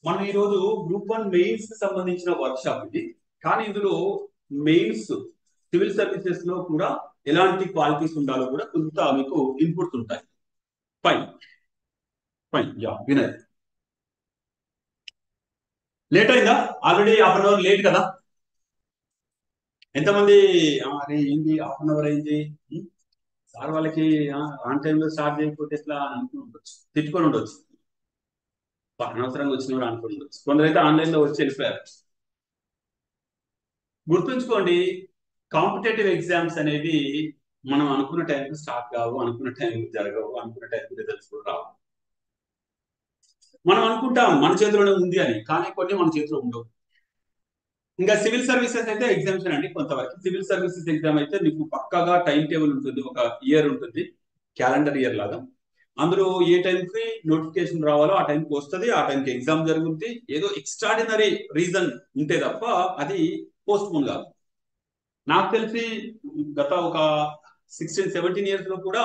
మనం ఈ రోజు గ్రూప్ 1 మెయిన్స్ కి సంబంధించిన వర్క్ షాప్ ఇది. కానీ ఇందులో మెయిన్స్ సివిల్ సర్వీసెస్ లో కూడా ఎలాంటి క్వాలిటీస్ ఉండాలో కూడా కొంత మీకు ఇన్పుట్స్ ఉంటాయి. Fine fine yeah Vinay, late అయిందా? Already half an hour late కదా. ఎంతమంది అరే ఏంది హాఫ్ అన్ అవర్ అయింది, సార్ వాళ్ళకి ఆన్ టైంలో స్టార్ట్ చేయకపోతే ఎట్లా అని అనుకుని ఉండొచ్చు, తిట్టుకొని ఉండొచ్చు, అనవసరంగా వచ్చిన కూడా అనుకుని ఉండొచ్చు. కొందరైతే ఆన్లైన్ లో వచ్చి వెళ్ళిపోయారు. గుర్తుంచుకోండి, కాంపిటేటివ్ ఎగ్జామ్స్ అనేవి మనం అనుకున్న టైంకి స్టార్ట్ కావు, అనుకున్న టైంకి జరగవు, అనుకున్న టైంకి రిజల్ట్స్ కూడా రావు. మనం అనుకుంటాం మన చేతిలోనే ఉంది అని, కానీ కొన్ని మన చేతిలో ఉండవు. ఇంకా సివిల్ సర్వీసెస్ అయితే ఎగ్జామ్షన్ అండి. కొంతవరకు సివిల్ సర్వీసెస్ ఎగ్జామ్ అయితే మీకు పక్కాగా టైం టేబుల్ ఉంటుంది, ఒక ఇయర్ ఉంటుంది, క్యాలెండర్ ఇయర్ లాగా. అందులో ఏ టైంకి నోటిఫికేషన్ రావాలో ఆ టైంకి వస్తుంది, ఆ టైంకి ఎగ్జామ్ జరుగుతుంది. ఏదో ఎక్స్ట్రాడినరీ రీజన్ ఉంటే తప్ప అది పోస్ట్ పోన్ కాదు. నాకు తెలిసి గత ఒక 16-17 ఇయర్స్ లో కూడా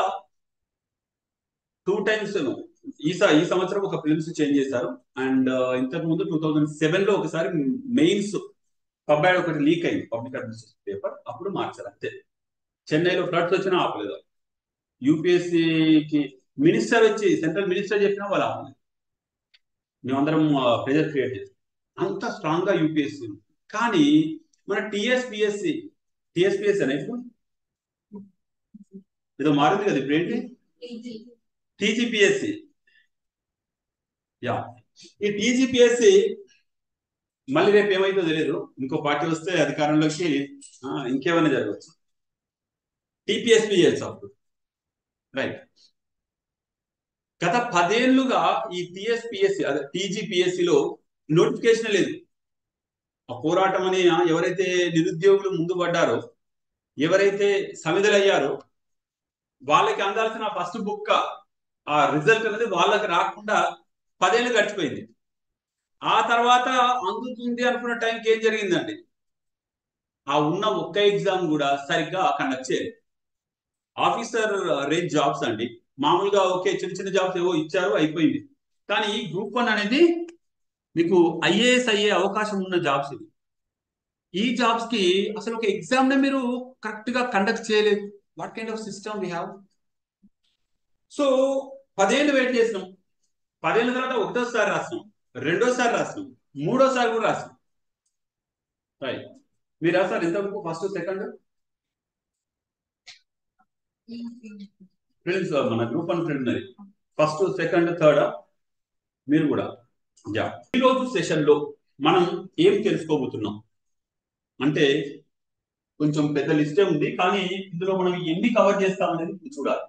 2 టైమ్స్ ఈ సంవత్సరం ఒక ఫిల్మ్స్ చేంజ్ చేశారు. అండ్ ఇంతకు ముందు 2007 లో ఒకసారి మెయిన్స్ పబ్బాయిడ్ ఒకటి లీక్ అయింది, పబ్లిక్ అడ్మినిస్ట్రేషన్ పేపర్, అప్పుడు మార్చారు అంతే. చెన్నైలో ఫ్లడ్స్ వచ్చినా ఆపలేదు. యూపీఎస్సీకి మినిస్టర్ వచ్చి, సెంట్రల్ మినిస్టర్ చెప్పినా వాళ్ళు ఆపలేదు. మేమందరం ప్రెజర్ క్రియేట్ చేస్తాం, అంత స్ట్రాంగ్ గా యూపీఎస్సీ. కానీ మన టిఎస్పిఎస్సి అనేది ఏదో మారింది కదా ఇప్పుడు, ఏంటి టీజీపీఎస్సి. యా, ఈ టీజీపీఎస్సి మళ్ళీ రేపు ఏమైందో తెలియదు, ఇంకో పార్టీ వస్తే అధికారంలోకి ఇంకేమైనా జరగవచ్చు. టీపీఎస్పీఎస్ అప్పుడు రైట్. గత 10 ఏళ్లుగా ఈ టీఎస్పిఎస్సి అదే టీజీపీఎస్సిలో నోటిఫికేషన్ లేదు. ఆ పోరాటం అని ఎవరైతే నిరుద్యోగులు ముందు పడ్డారో, ఎవరైతే సమిధలయ్యారో వాళ్ళకి అందాల్సిన ఫస్ట్ బుక్ ఆ రిజల్ట్ అనేది వాళ్ళకి రాకుండా 10 ఏళ్ళు గడిచిపోయింది. ఆ తర్వాత అందుతుంది అనుకున్న టైంకి ఏం జరిగిందండి, ఆ ఉన్న ఒక్క ఎగ్జామ్ కూడా సరిగ్గా కండక్ట్ చేయలేదు. ఆఫీసర్ రేంజ్ జాబ్స్ అండి, మామూలుగా ఓకే చిన్న చిన్న జాబ్స్ ఏవో ఇచ్చారు, అయిపోయింది. కానీ ఈ గ్రూప్ 1 అనేది మీకు ఐఏఎస్ అయ్యే అవకాశం ఉన్న జాబ్స్ ఇది. ఈ జాబ్స్ కి అసలు ఒక ఎగ్జామ్ ని మీరు కరెక్ట్ గా కండక్ట్ చేయలేదు. What kind of system we have? So 10 ఏళ్ళు వెయిట్ చేసినాం, 10 ఏళ్ళ తర్వాత ఒకటోసారి రాసినాం, రెండోసారి రాసినాం, మూడోసారి కూడా రాసినాం. రైట్, మీరు రాస్తారు ఇంతవరకు ఫస్ట్ సెకండ్ ఫ్రెండ్స్, మన గ్రూప్ 1 ఫ్రెండ్ ఉన్నది, ఫస్ట్ సెకండ్ థర్డ్ మీరు కూడా. యా, ఈ రోజు సెషన్ లో మనం ఏం తెలుసుకోబోతున్నాం అంటే, కొంచెం పెద్ద లిస్టే ఉంది, కానీ ఇందులో మనం ఎన్ని కవర్ చేస్తాం అనేది చూడాలి.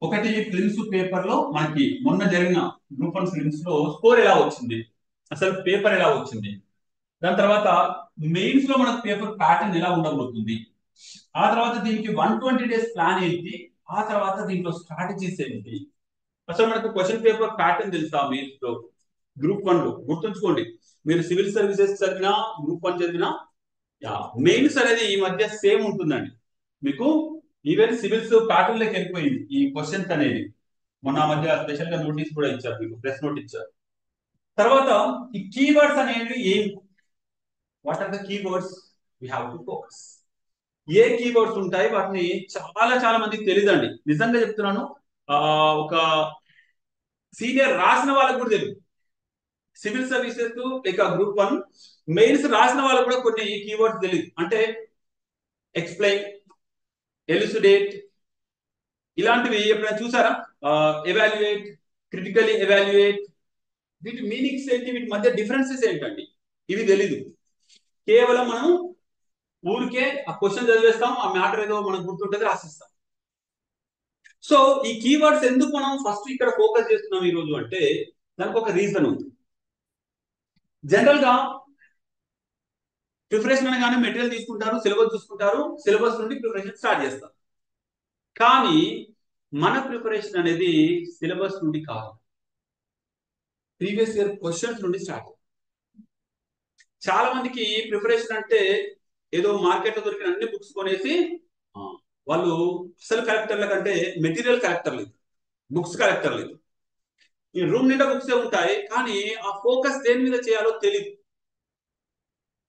ఒకటి, ఫిల్మ్స్ పేపర్ లో మనకి మొన్న జరిగిన గ్రూప్ 1 ఫిల్మ్స్ లో స్కోర్ ఎలా వచ్చింది, అసలు పేపర్ ఎలా వచ్చింది. దాని తర్వాత మెయిన్స్ లో మనకు పేపర్ ప్యాటర్న్ ఎలా ఉండబోతుంది. ఆ తర్వాత దీనికి 120 డేస్ ప్లాన్ ఏంటి. ఆ తర్వాత దీంట్లో స్ట్రాటజీస్ ఏంటి. అసలు మనకు క్వశ్చన్ పేపర్ ప్యాటర్న్ తెలుసా మెయిన్స్ లో, గ్రూప్ 1 లో? గుర్తుంచుకోండి, మీరు సివిల్ సర్వీసెస్ చదివినా, గ్రూప్ 1 చదివినా, మెయిన్స్ అనేది ఈ మధ్య సేమ్ ఉంటుందండి. మీకు ఈవెన్ సివిల్స్ ప్యాటర్న్ లోకి వెళ్ళిపోయింది ఈ క్వశ్చన్స్ అనేది. మొన్న మధ్య స్పెషల్ గా నోటీస్ కూడా ఇచ్చారు, మీకు ప్రెస్ నోట్ ఇచ్చారు. తర్వాత ఈ కీవర్డ్స్ అనేవి ఏం, what are the keywords we have to focus. ఏ కీవర్డ్స్ ఉంటాయి, వాటిని చాలా చాలా మందికి తెలియదండి, నిజంగా చెప్తున్నాను. ఒక సీనియర్ రాసిన వాళ్ళకి కూడా తెలియదు. సివిల్ సర్వీసెస్ లేక గ్రూప్ 1 మెయిన్స్ రాసిన వాళ్ళకి కూడా కొన్ని కీవర్డ్స్ తెలియదు. అంటే ఎక్స్ప్లెయిన్, ఎలిసిడేట్, ఇలాంటివి ఎప్పుడైనా చూసారా? ఎవాల్యుయేట్, క్రిటికలీ ఎవాల్యుయేట్, వీటి మీనింగ్స్ ఏంటి, వీటి మధ్య డిఫరెన్సెస్ ఏంటండి, ఇవి తెలీదు. కేవలం మనం ఊరికే ఆ క్వశ్చన్ చదివేస్తాం, ఆ మ్యాటర్ ఏదో మనకు గుర్తుంటుంది, రాసిస్తాం. సో ఈ కీవర్డ్స్ ఎందుకు మనం ఫస్ట్ ఇక్కడ ఫోకస్ చేస్తున్నాం ఈ రోజు అంటే, దానికి ఒక రీజన్ ఉంది. జనరల్ గా ప్రిపరేషన్ అనగానే మెటీరియల్ తీసుకుంటారు, సిలబస్ చూసుకుంటారు, సిలబస్ నుండి ప్రిపరేషన్ స్టార్ట్ చేస్తారు. కానీ మన ప్రిపరేషన్ అనేది సిలబస్ నుండి కాదు, ప్రీవియస్ ఇయర్ క్వశ్చన్స్ నుండి స్టార్ట్. చాలా మందికి ప్రిపరేషన్ అంటే ఏదో మార్కెట్ లో దొరికిన అన్ని బుక్స్ కొనేసి వాళ్ళు అసలు కలెక్టర్ల కంటే మెటీరియల్ కలెక్టర్ లేదు, బుక్స్ కలెక్టర్ లేదు. ఈ రూమ్ నిండా బుక్సే ఉంటాయి, కానీ ఆ ఫోకస్ దేని మీద చేయాలో తెలియదు.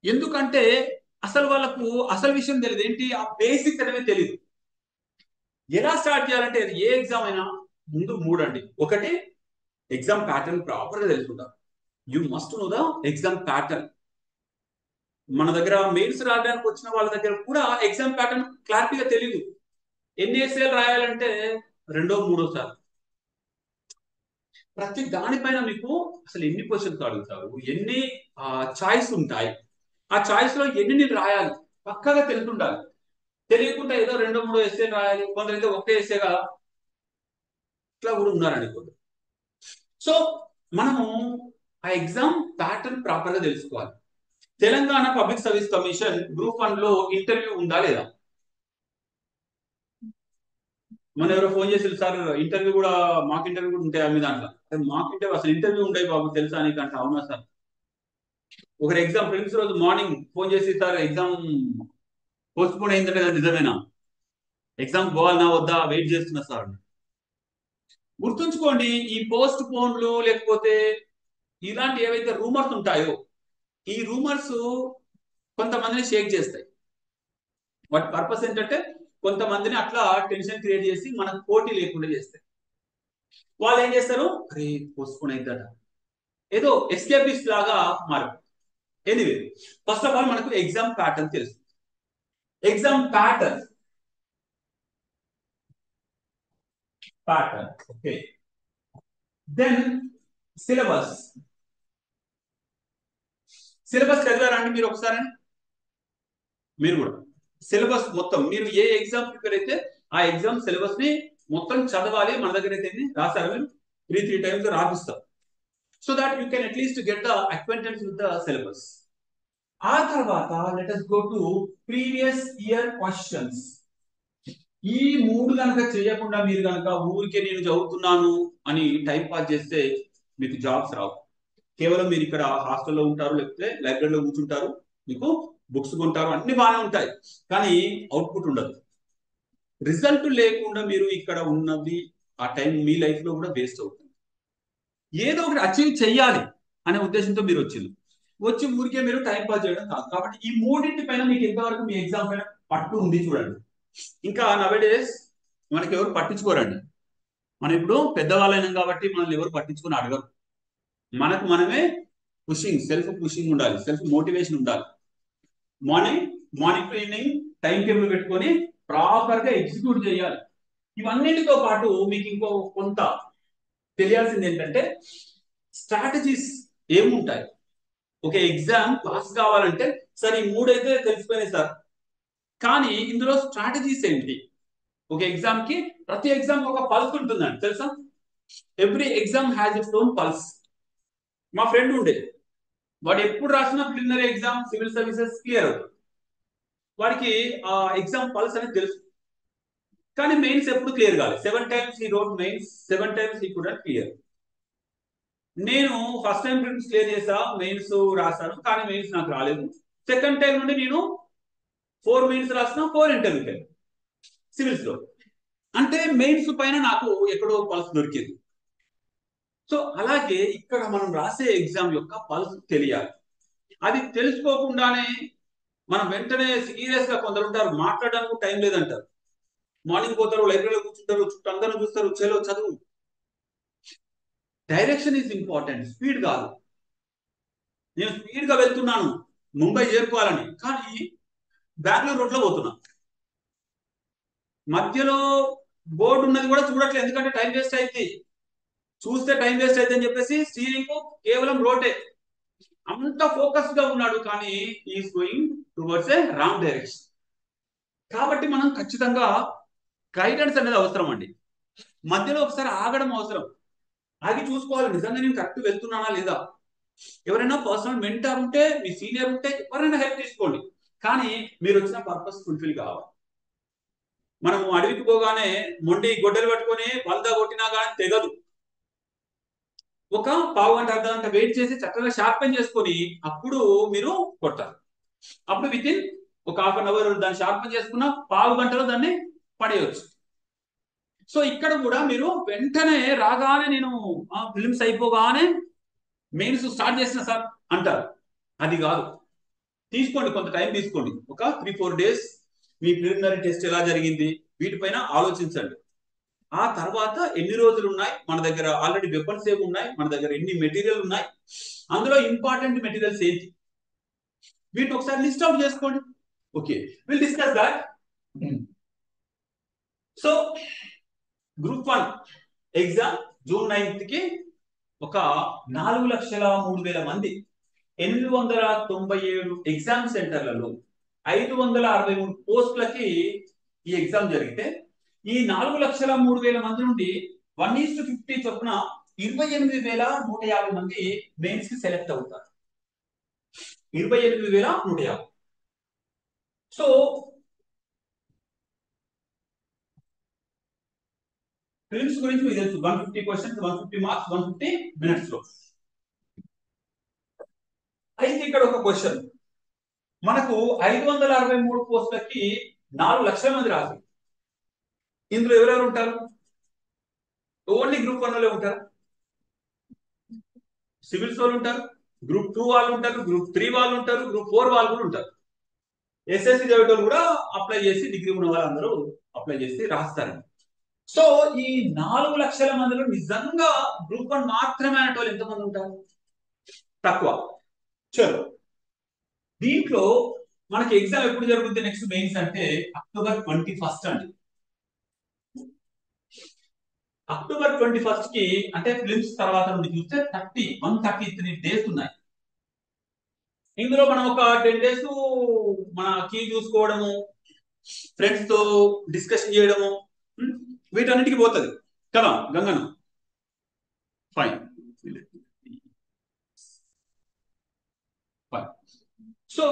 ఎందుకంటే అసలు వాళ్ళకు అసలు విషయం తెలియదు, ఏంటి ఆ బేసిక్ అనేది తెలియదు. ఎలా స్టార్ట్ చేయాలంటే అది ఏ ఎగ్జామ్ అయినా ముందు మూడండి. ఒకటి, ఎగ్జామ్ ప్యాటర్న్ ప్రాపర్ గా తెలుసుకుంటారు. You must know the exam pattern. మన దగ్గర మెయిన్స్ రాయడానికి వచ్చిన వాళ్ళ దగ్గర కూడా ఎగ్జామ్ ప్యాటర్న్ క్లారిటీగా తెలియదు. ఎన్ని ఎస్ఏలు రాయాలంటే రెండో మూడో సార్. ప్రతి దానిపైన మీకు అసలు ఎన్ని క్వశ్చన్స్ అడుగుతారు, ఎన్ని చాయిస్ ఉంటాయి, ఆ చాయిస్ లో ఎన్ని నేను రాయాలి పక్కగా తెలుసుండాలి. తెలియకుండా ఏదో రెండో మూడో ఎస్ఏలు రాయాలి, కొందరైతే ఒకటే ఎస్ఏ కదా, ఇట్లా కూడా ఉన్నారండి కొందరు. సో మనము ఆ ఎగ్జామ్ ప్యాటర్న్ ప్రాపర్ గా తెలుసుకోవాలి. Telangana public service commission group 1 లో ఇంటర్వ్యూ ఉందా లేదా? మన ఎవరో ఫోన్ చేసి సార్ ఇంటర్వ్యూ కూడా, మాకు ఇంటర్వ్యూ కూడా ఉంటాయి మీ దాంట్లో. మాకు ఇంటర్వ్యూ, అసలు ఇంటర్వ్యూ ఉంటాయి బాబు తెలుసా నీకు అంటే, అవునా సార్. ఒకరు ఎగ్జామ్ ప్రిలిమ్స్ రోజు మార్నింగ్ ఫోన్ చేసి సార్ ఎగ్జామ్ పోస్ట్ పోన్ అయిందంటే కదా, నిజమేనా? ఎగ్జామ్ పోవాలన్నా వద్దా వెయిట్ చేస్తున్నా సార్. గుర్తుంచుకోండి, ఈ పోస్ట్ పోన్లు లేకపోతే ఇలాంటి ఏవైతే రూమర్స్ ఉంటాయో, ఈ రూమర్స్ కొంతమందిని షేక్ చేస్తాయి. వాటి పర్పస్ ఏంటంటే కొంతమందిని అట్లా టెన్షన్ క్రియేట్ చేసి మనకు పోటీ లేకుండా చేస్తాయి. వాళ్ళు ఏం చేస్తారు, అరే పోస్ట్ పోన్ అవుతాడ, ఏదో ఎస్కేపిస్ట్ లాగా మారు. ఎనీవే, ఫస్ట్ ఆఫ్ ఆల్ మనకు ఎగ్జామ్ ప్యాటర్న్ తెలుసు. Exam pattern okay. Then syllabus. Syllabus చదివారా అండి మీరు ఒకసారి? మీరు కూడా సిలబస్ మొత్తం, మీరు ఏ ఎగ్జామ్ ప్రిపేర్ అయితే ఆ ఎగ్జామ్ సిలబస్ ని మొత్తం చదవాలి. మన దగ్గర అయితే రాశారు మీరు 3 టైమ్స్ రాపిస్తాం, so that you can at least get the acquaintance with the syllabus. ఆ తర్వాత let us go to previous year questions. ఈ మూడు కనుక చేయకుండా మీరు కనుక ఊరికే నేను చదువుతున్నాను అని టైం పాస్ చేస్తే మీకు జాబ్స్ రావు. కేవలం మీరు ఇక్కడ హాస్టల్లో ఉంటారు, లేకపోతే లైబ్రరీలో కూర్చుంటారు, మీకు బుక్స్ కొంటారు, అన్ని బాగానే ఉంటాయి, కానీ అవుట్పుట్ ఉండదు. రిజల్ట్ లేకుండా మీరు ఇక్కడ ఉన్నది ఆ టైం మీ లైఫ్ లో కూడా వేస్ట్ అవుతుంది. ఏదో ఒకటి అచీవ్ చెయ్యాలి అనే ఉద్దేశంతో మీరు వచ్చి ఊరికే మీరు టైం పాస్ చేయడం కాదు. కాబట్టి ఈ మూడింటి పైన మీకు ఎంతవరకు మీ ఎగ్జామ్ పైన పట్టు ఉంది చూడండి. ఇంకా నవేడేస్ మనకి ఎవరు పట్టించుకోరండి. మనం ఇప్పుడు పెద్దవాళ్ళైనాం కాబట్టి మనల్ని ఎవరు పట్టించుకొని అడగరు. మనకు మనమే పుషింగ్, సెల్ఫ్ పుషింగ్ ఉండాలి, సెల్ఫ్ మోటివేషన్ ఉండాలి. Morning to evening time table పెట్టుకొని ప్రాపర్ గా ఎగ్జిక్యూట్ చేయాలి. ఇవన్నిటితో పాటు మీకు ఇంకో కొంత తెలియాల్సింది ఏంటంటే స్ట్రాటజీస్ ఏముంటాయి. ఒక ఎగ్జామ్ పాస్ కావాలంటే సార్ ఈ మూడైతే తెలిసిపోయినాయి సార్, కానీ ఇందులో స్ట్రాటజీస్ ఏంటి? ఒక ఎగ్జామ్ కి, ప్రతి ఎగ్జామ్ ఒక పల్స్ ఉంటుందండి తెలుసా. Every exam has its own pulse. మా ఫ్రెండ్ ఉండే, వాడు ఎప్పుడు రాసినా preliminary exam civil services clear అవుతుంది. వాడికి ఆ ఎగ్జామ్ పల్స్ అనేది తెలుసు, కానీ మెయిన్స్ ఎప్పుడు క్లియర్ కాలేదు. 7 టైమ్స్ ఈ రోడ్ మెయిన్స్, 7 టైమ్స్ ఈ కుడెంట్ క్లియర్. నేను ఫస్ట్ టైం ప్రిలిమ్స్ క్లియర్ చేసా, మెయిన్స్ రాశాను, కానీ మెయిన్స్ నాకు రాలేదు. సెకండ్ టైం నుండి నేను 4 మెయిన్స్ రాసిన, 4 ఇంటర్వ్యూకి వెళ్ళాను సివిల్స్ లో. అంటే మెయిన్స్ పైన నాకు ఎక్కడో పల్స్ దొరికింది. సో అలాగే ఇక్కడ మనం రాసే ఎగ్జామ్ యొక్క పల్స్ తెలియాలి. అది తెలుసుకోకుండానే మనం వెంటనే సీరియస్ గా, కొందరు ఉంటారు మాట్లాడడానికి టైం లేదంటారు, మార్నింగ్ పోతారు లైబ్రరీలో కూర్చుంటారు, చుట్టూ అందరూ చూస్తారు, చలో చదువు. డైరెక్షన్ ఈజ్ ఇంపార్టెంట్, స్పీడ్ కాదు. నేను స్పీడ్ గా వెళ్తున్నాను ముంబై చేరుకోవాలని, కానీ బెంగళూరు రోడ్ లో పోతున్నా, మధ్యలో బోర్డు ఉన్నది కూడా చూడట్లేదు, ఎందుకంటే టైం వేస్ట్ అయింది. చూస్తే టైం వేస్ట్ అయితే అని చెప్పేసి స్టీరింగ్ కేవలం రోటే, అంత ఫోకస్ గా ఉన్నాడు, కానీ is going towards a wrong direction. కాబట్టి మనం ఖచ్చితంగా గైడెన్స్ అనేది అవసరం అండి. మధ్యలో ఒకసారి ఆగడం అవసరం, ఆగి చూసుకోవాలి నిజంగా నేను కరెక్ట్ వెళ్తున్నానా లేదా. ఎవరైనా పర్సనల్ మెంటర్ ఉంటే, మీ సీనియర్ ఉంటే ఎవరైనా హెల్ప్ తీసుకోండి, కానీ మీరు వచ్చిన పర్పస్ ఫుల్ఫిల్ కావాలి. మనం అడవికి పోగానే మొండి గొడ్డలు పట్టుకొని 100 కొట్టినా కానీ తెగదు. ఒక పావు గంట అర్ధ గంట వెయిట్ చేసి చక్కగా షార్పెన్ చేసుకొని అప్పుడు మీరు కొడతారు. అప్పుడు విత్ ఇన్ ఒక హాఫ్ అన్ అవర్ దాన్ని షార్పెన్ చేసుకున్న పావు గంటలో దాన్ని పడేయచ్చు. సో ఇక్కడ కూడా మీరు వెంటనే రాగానే నేను ఫిలిమ్స్ అయిపోగానే మెయిన్స్ స్టార్ట్ చేసిన సార్ అంటారు. అది కాదు. తీసుకోండి, కొంత టైం తీసుకోండి. ఒక 3-4 డేస్ మీ ప్రిలిమినరీ టెస్ట్ ఎలా జరిగింది వీటిపైన ఆలోచించండి. ఆ తర్వాత ఎన్ని రోజులు ఉన్నాయి మన దగ్గర, ఆల్రెడీ వెపన్స్ ఏమి ఉన్నాయి మన దగ్గర, ఎన్ని మెటీరియల్ ఉన్నాయి, అందులో ఇంపార్టెంట్ మెటీరియల్స్ ఏంటి, వీటిని ఒకసారి లిస్ట్ అవుట్ చేసుకోండి. Okay, will discuss that. So group 1 exam June 9th కి ఒక 4,03,000 మంది 897 ఎగ్జామ్ సెంటర్లలో 563 పోస్టులకి ఈ ఎగ్జామ్ జరిగితే ఈ 4,03,000 మంది నుండి 1:50 చొప్పున 28,150 మంది మెయిన్స్ కి సెలెక్ట్ అవుతారు. 28,150. సో ప్రిలిమ్స్ గురించి మీకు తెలుసు, 150 క్వశ్చన్స్, 150 మార్క్స్, 150 మినిట్స్ లో. అయితే ఇక్కడ ఒక క్వశ్చన్, మనకు 563 పోస్టులకి 4 లక్షల మంది రాశారు. ఇందులో ఎవరెవరు ఉంటారు? ఓన్లీ గ్రూప్ 1 వాళ్ళే ఉంటారు. సివిల్స్ వాళ్ళు ఉంటారు, గ్రూప్ 2 వాళ్ళు ఉంటారు, గ్రూప్ 3 వాళ్ళు ఉంటారు, గ్రూప్ 4 వాళ్ళు కూడా ఉంటారు. ఎస్ఎస్సి చదివేటోళ్ళు కూడా అప్లై చేసి, డిగ్రీ ఉన్న వాళ్ళందరూ అప్లై చేసి రాస్తారు. సో ఈ 4 లక్షల మందిలో నిజంగా గ్రూప్ 1 మాత్రమే అనేటోళ్ళు ఎంతమంది ఉంటారు? తక్కువ. చలో, దీంట్లో మనకి ఎగ్జామ్ ఎప్పుడు జరుగుతుంది నెక్స్ట్ మెయిన్స్ అంటే అక్టోబర్ 21 అండి. అక్టోబర్ 21 కి అంటే ఫిలిమ్స్ తర్వాత నుండి చూస్తే 133 డేస్ ఉన్నాయి. ఇందులో మనం ఒక 10 డేస్ మన కీ చూసుకోవడము, ఫ్రెండ్స్ తో డిస్కషన్ చేయడము, వీటన్నిటికి పోతుంది కదా గంగన్న. ఫైన్. సో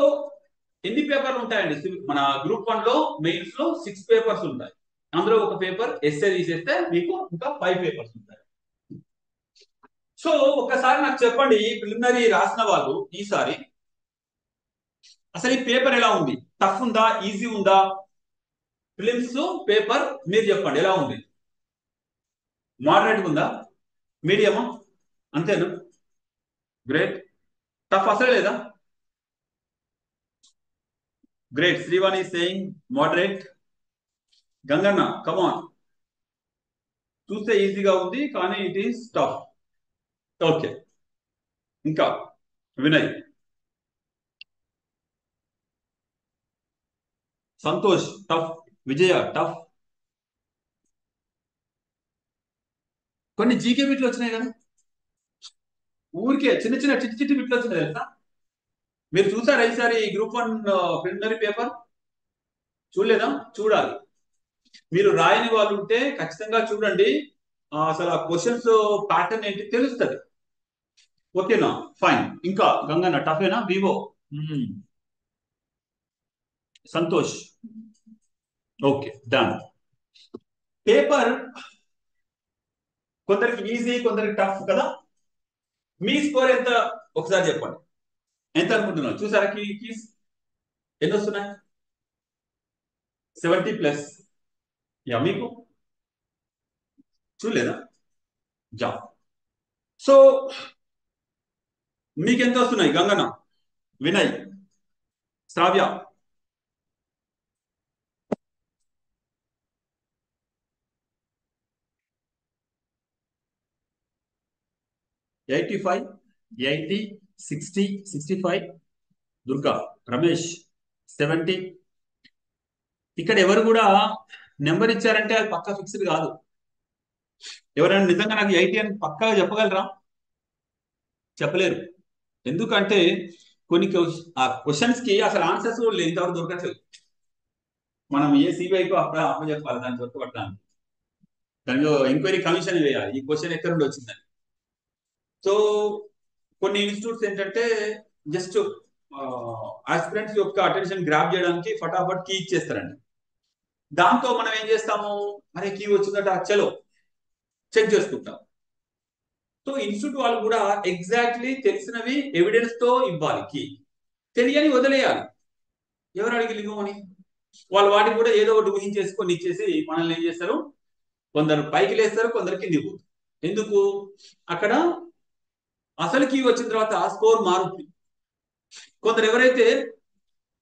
ఎన్ని పేపర్లు ఉంటాయండి మన గ్రూప్ 1 లో? మెయిన్స్ లో 6 పేపర్స్ ఉంటాయి. అందులో ఒక పేపర్ ఎస్ఏ తీసేస్తే మీకు ఇంకా 5 పేపర్స్ ఉంటాయి. సో ఒక్కసారి నాకు చెప్పండి, ప్రిలిమినరీ రాసిన వాళ్ళు ఈసారి అసలు ఈ పేపర్ ఎలా ఉంది? టఫ్ ఉందా, ఈజీ ఉందా? ఫిలిమ్స్ పేపర్ మీరు చెప్పండి ఎలా ఉంది? మోడరేట్ ఉందా, మీడియమా, అంతేనా? గ్రేట్. టఫ్ అసలు లేదా? Great. Srivani saying moderate. Ganganna come on, చూస్తే ఈజీగా ఉంది కానీ ఇట్ ఈస్ టఫ్. ఓకే, ఇంకా వినయ్, సంతోష్ టఫ్, విజయ టఫ్. కొన్ని జీకే బిట్లు వచ్చినాయి కదా, ఊరికే చిన్న చిన్న చిట్టి చిట్టి బిట్లు వచ్చినాయి తెలుసా? మీరు చూసారా ఈసారి గ్రూప్ 1 ప్రిలిమినరీ పేపర్? చూడలేదా? చూడాలి. మీరు రాయని వాళ్ళు ఉంటే ఖచ్చితంగా చూడండి. అసలు ఆ క్వశ్చన్స్ ప్యాటర్న్ ఏంటి తెలుస్తుంది. ఓకేనా? ఫైన్. ఇంకా గంగన్న టఫేనా? వివో సంతోష్. Okay, done. పేపర్ కొందరికి ఈజీ, కొందరికి టఫ్ కదా. మీ స్కోర్ ఎంత ఒకసారి చెప్పండి, ఎంత అనుకుంటున్నారు? చూసారా కీస్ ఎన్ని వస్తున్నాయి? 70+. యా, మీకు చూడలేదా? జా. సో మీకు ఎంత వస్తున్నాయి గంగన్న, వినయ్, శ్రావ్య? ఎయిటీ 80, 60, 65. దుర్గా, రమేష్ 70. ఇక్కడ ఎవరు కూడా నెంబర్ ఇచ్చారంటే అది పక్కా ఫిక్స్డ్ కాదు. ఎవరైనా నిజంగా నాకు 80 అని పక్కా చెప్పగలరా? చెప్పలేరు. ఎందుకంటే కొన్ని క్వశ్చన్స్ కి అసలు ఆన్సర్స్ ఇంతవరకు దొరకట్లేదు. మనం ఏ సిబిఐకి అప్పుడు చెప్పాలి దాన్ని దొరకబట్టడానికి, దానిలో ఎంక్వైరీ కమిషన్ వేయాలి ఈ క్వశ్చన్ ఎక్కడ నుండి వచ్చిందని. సో కొన్ని ఇన్స్టిట్యూట్స్ ఏంటంటే జస్ట్ ఆస్పిరెంట్స్ యొక్క అటెన్షన్ గ్రాప్ చేయడానికి ఫటాఫట్ కీ ఇచ్చేస్తారండి. దాంతో మనం ఏం చేస్తాము, అరే కీ వచ్చిందట చలో చెక్ చేసుకుంటాం. సో ఇన్స్టిట్యూట్ వాళ్ళు కూడా ఎగ్జాక్ట్లీ తెలిసినవి ఎవిడెన్స్ తో ఇవ్వాలి, కీ తెలియని వదిలేయాలి. ఎవరు అడిగి ఇవ్వమని వాళ్ళు వాటికి కూడా ఏదో ఒకటి ఊహించేసుకొని ఇచ్చేసి మనల్ని ఏం చేస్తారు, కొందరు పైకి లేస్తారు, కొందరు కిందికి పోతారు. ఎందుకు? అక్కడ అసలు కీ వచ్చిన తర్వాత స్కోర్ మారుతుంది. కొందరు ఎవరైతే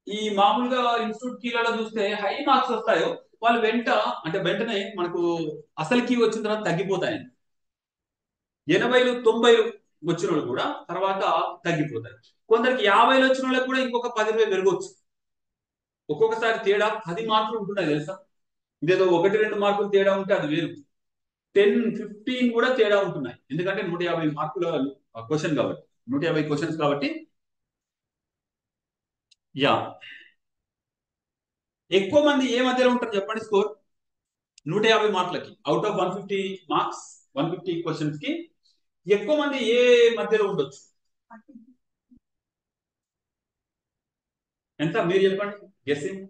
ఈ మామూలుగా ఇన్స్టిట్యూట్ కీలలో చూస్తే హై మార్క్స్ వస్తాయో వాళ్ళు అంటే వెంటనే మనకు అసలు కీ వచ్చిన తర్వాత తగ్గిపోతాయి. 80లు 90లు వచ్చిన వాళ్ళు కూడా తర్వాత తగ్గిపోతారు. కొందరికి 50లు వచ్చిన వాళ్ళకి కూడా ఇంకొక 10 పెరగవచ్చు. ఒక్కొక్కసారి తేడా 10 మార్కులు ఉంటున్నాయి తెలుసా. ఇదేదో 1-2 మార్కులు తేడా ఉంటే అది వేరు. 10-15 కూడా తేడా ఉంటున్నాయి. ఎందుకంటే 150 మార్కుల క్వశ్చన్ కాబట్టి, 150 క్వశ్చన్స్ కాబట్టి. యా, ఎక్కువ మంది ఏ మధ్యలో ఉంటారు చెప్పండి స్కోర్? 150 మార్కులకి అవుట్ ఆఫ్ 150 మార్క్స్, 150 క్వశ్చన్స్ కి ఎక్కువ మంది ఏ మధ్యలో ఉండొచ్చు? ఎంత మీరు చెప్పండి, గెస్సింగ్.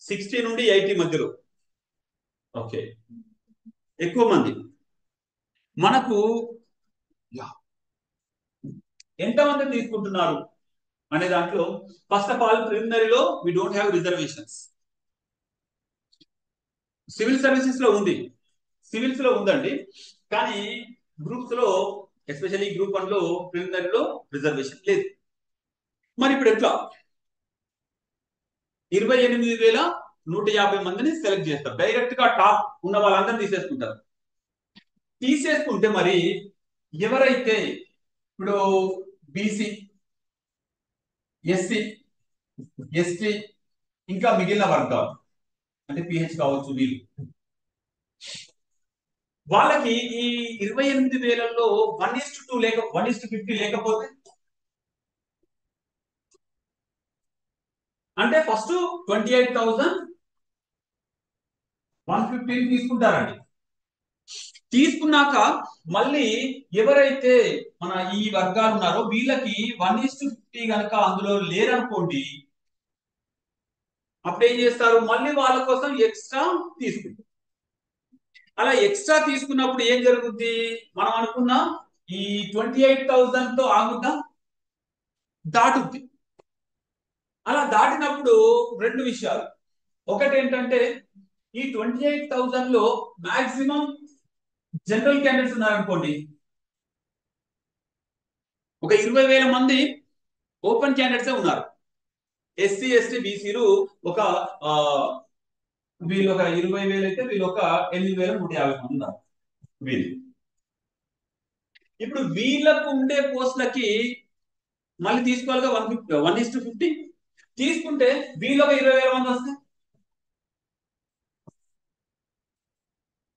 60 నుండి 80 మధ్యలో. ఓకే, ఎక్కువ మంది. మనకు ఎంతమంది తీసుకుంటున్నారు అనే దాంట్లో ఫస్ట్ ఆఫ్ ఆల్ ప్రిలిమినరీలో we don't have reservations. Civil services లో ఉంది, సివిల్స్ లో ఉందండి, కానీ గ్రూప్స్ లో ఎస్పెషల్లీ గ్రూప్ 1 లో ప్రిలిమినరీలో రిజర్వేషన్ లేదు. మరి ఇప్పుడు ఎట్లా? 28,150 మందిని సెలెక్ట్ చేస్తారు. డైరెక్ట్ గా టాప్ ఉన్న వాళ్ళందరినీ తీసేసుకుంటారు. తీసేసుకుంటే మరి ఎవరైతే ఇప్పుడు బీసీ, ఎస్సీ, ఎస్టీ ఇంకా మిగిలిన వర్గాలు అంటే పిహెచ్ కావచ్చు, వీళ్ళు వాళ్ళకి ఈ 28,000లో 1:2 లేక 1:50 లేకపోతే అంటే ఫస్ట్ 28,150 తీసుకుంటారండి. తీసుకున్నాక మళ్ళీ ఎవరైతే మన ఈ వర్గాలు ఉన్నారో వీళ్ళకి 1:50 కనుక అందులో లేరనుకోండి, అప్పుడు ఏం చేస్తారు? మళ్ళీ వాళ్ళ కోసం ఎక్స్ట్రా తీసుకుంటారు. అలా ఎక్స్ట్రా తీసుకున్నప్పుడు ఏం జరుగుద్ది? మనం అనుకున్న ఈ 28,000 తో ఆగుద్దా? దాటుద్ది. అలా దాటినప్పుడు రెండు విషయాలు. ఒకటి ఏంటంటే ఈ 28,000 లో మాక్సిమం జనరల్ క్యాండిడేట్స్ ఉన్నారనుకోండి, ఒక 20,000 మంది ఓపెన్ క్యాండిడేట్స్ ఉన్నారు. ఎస్సీ, ఎస్టీ, బీసీలు ఒక వీళ్ళు ఒక 20,000 అయితే వీళ్ళు ఒక 8,150 మంది ఉన్నారు. వీళ్ళు ఇప్పుడు వీళ్ళకు ఉండే పోస్టులకి మళ్ళీ తీసుకోవాలిగా 1:50 తీసుకుంటే వీళ్ళు ఒక 20,000 మంది వస్తే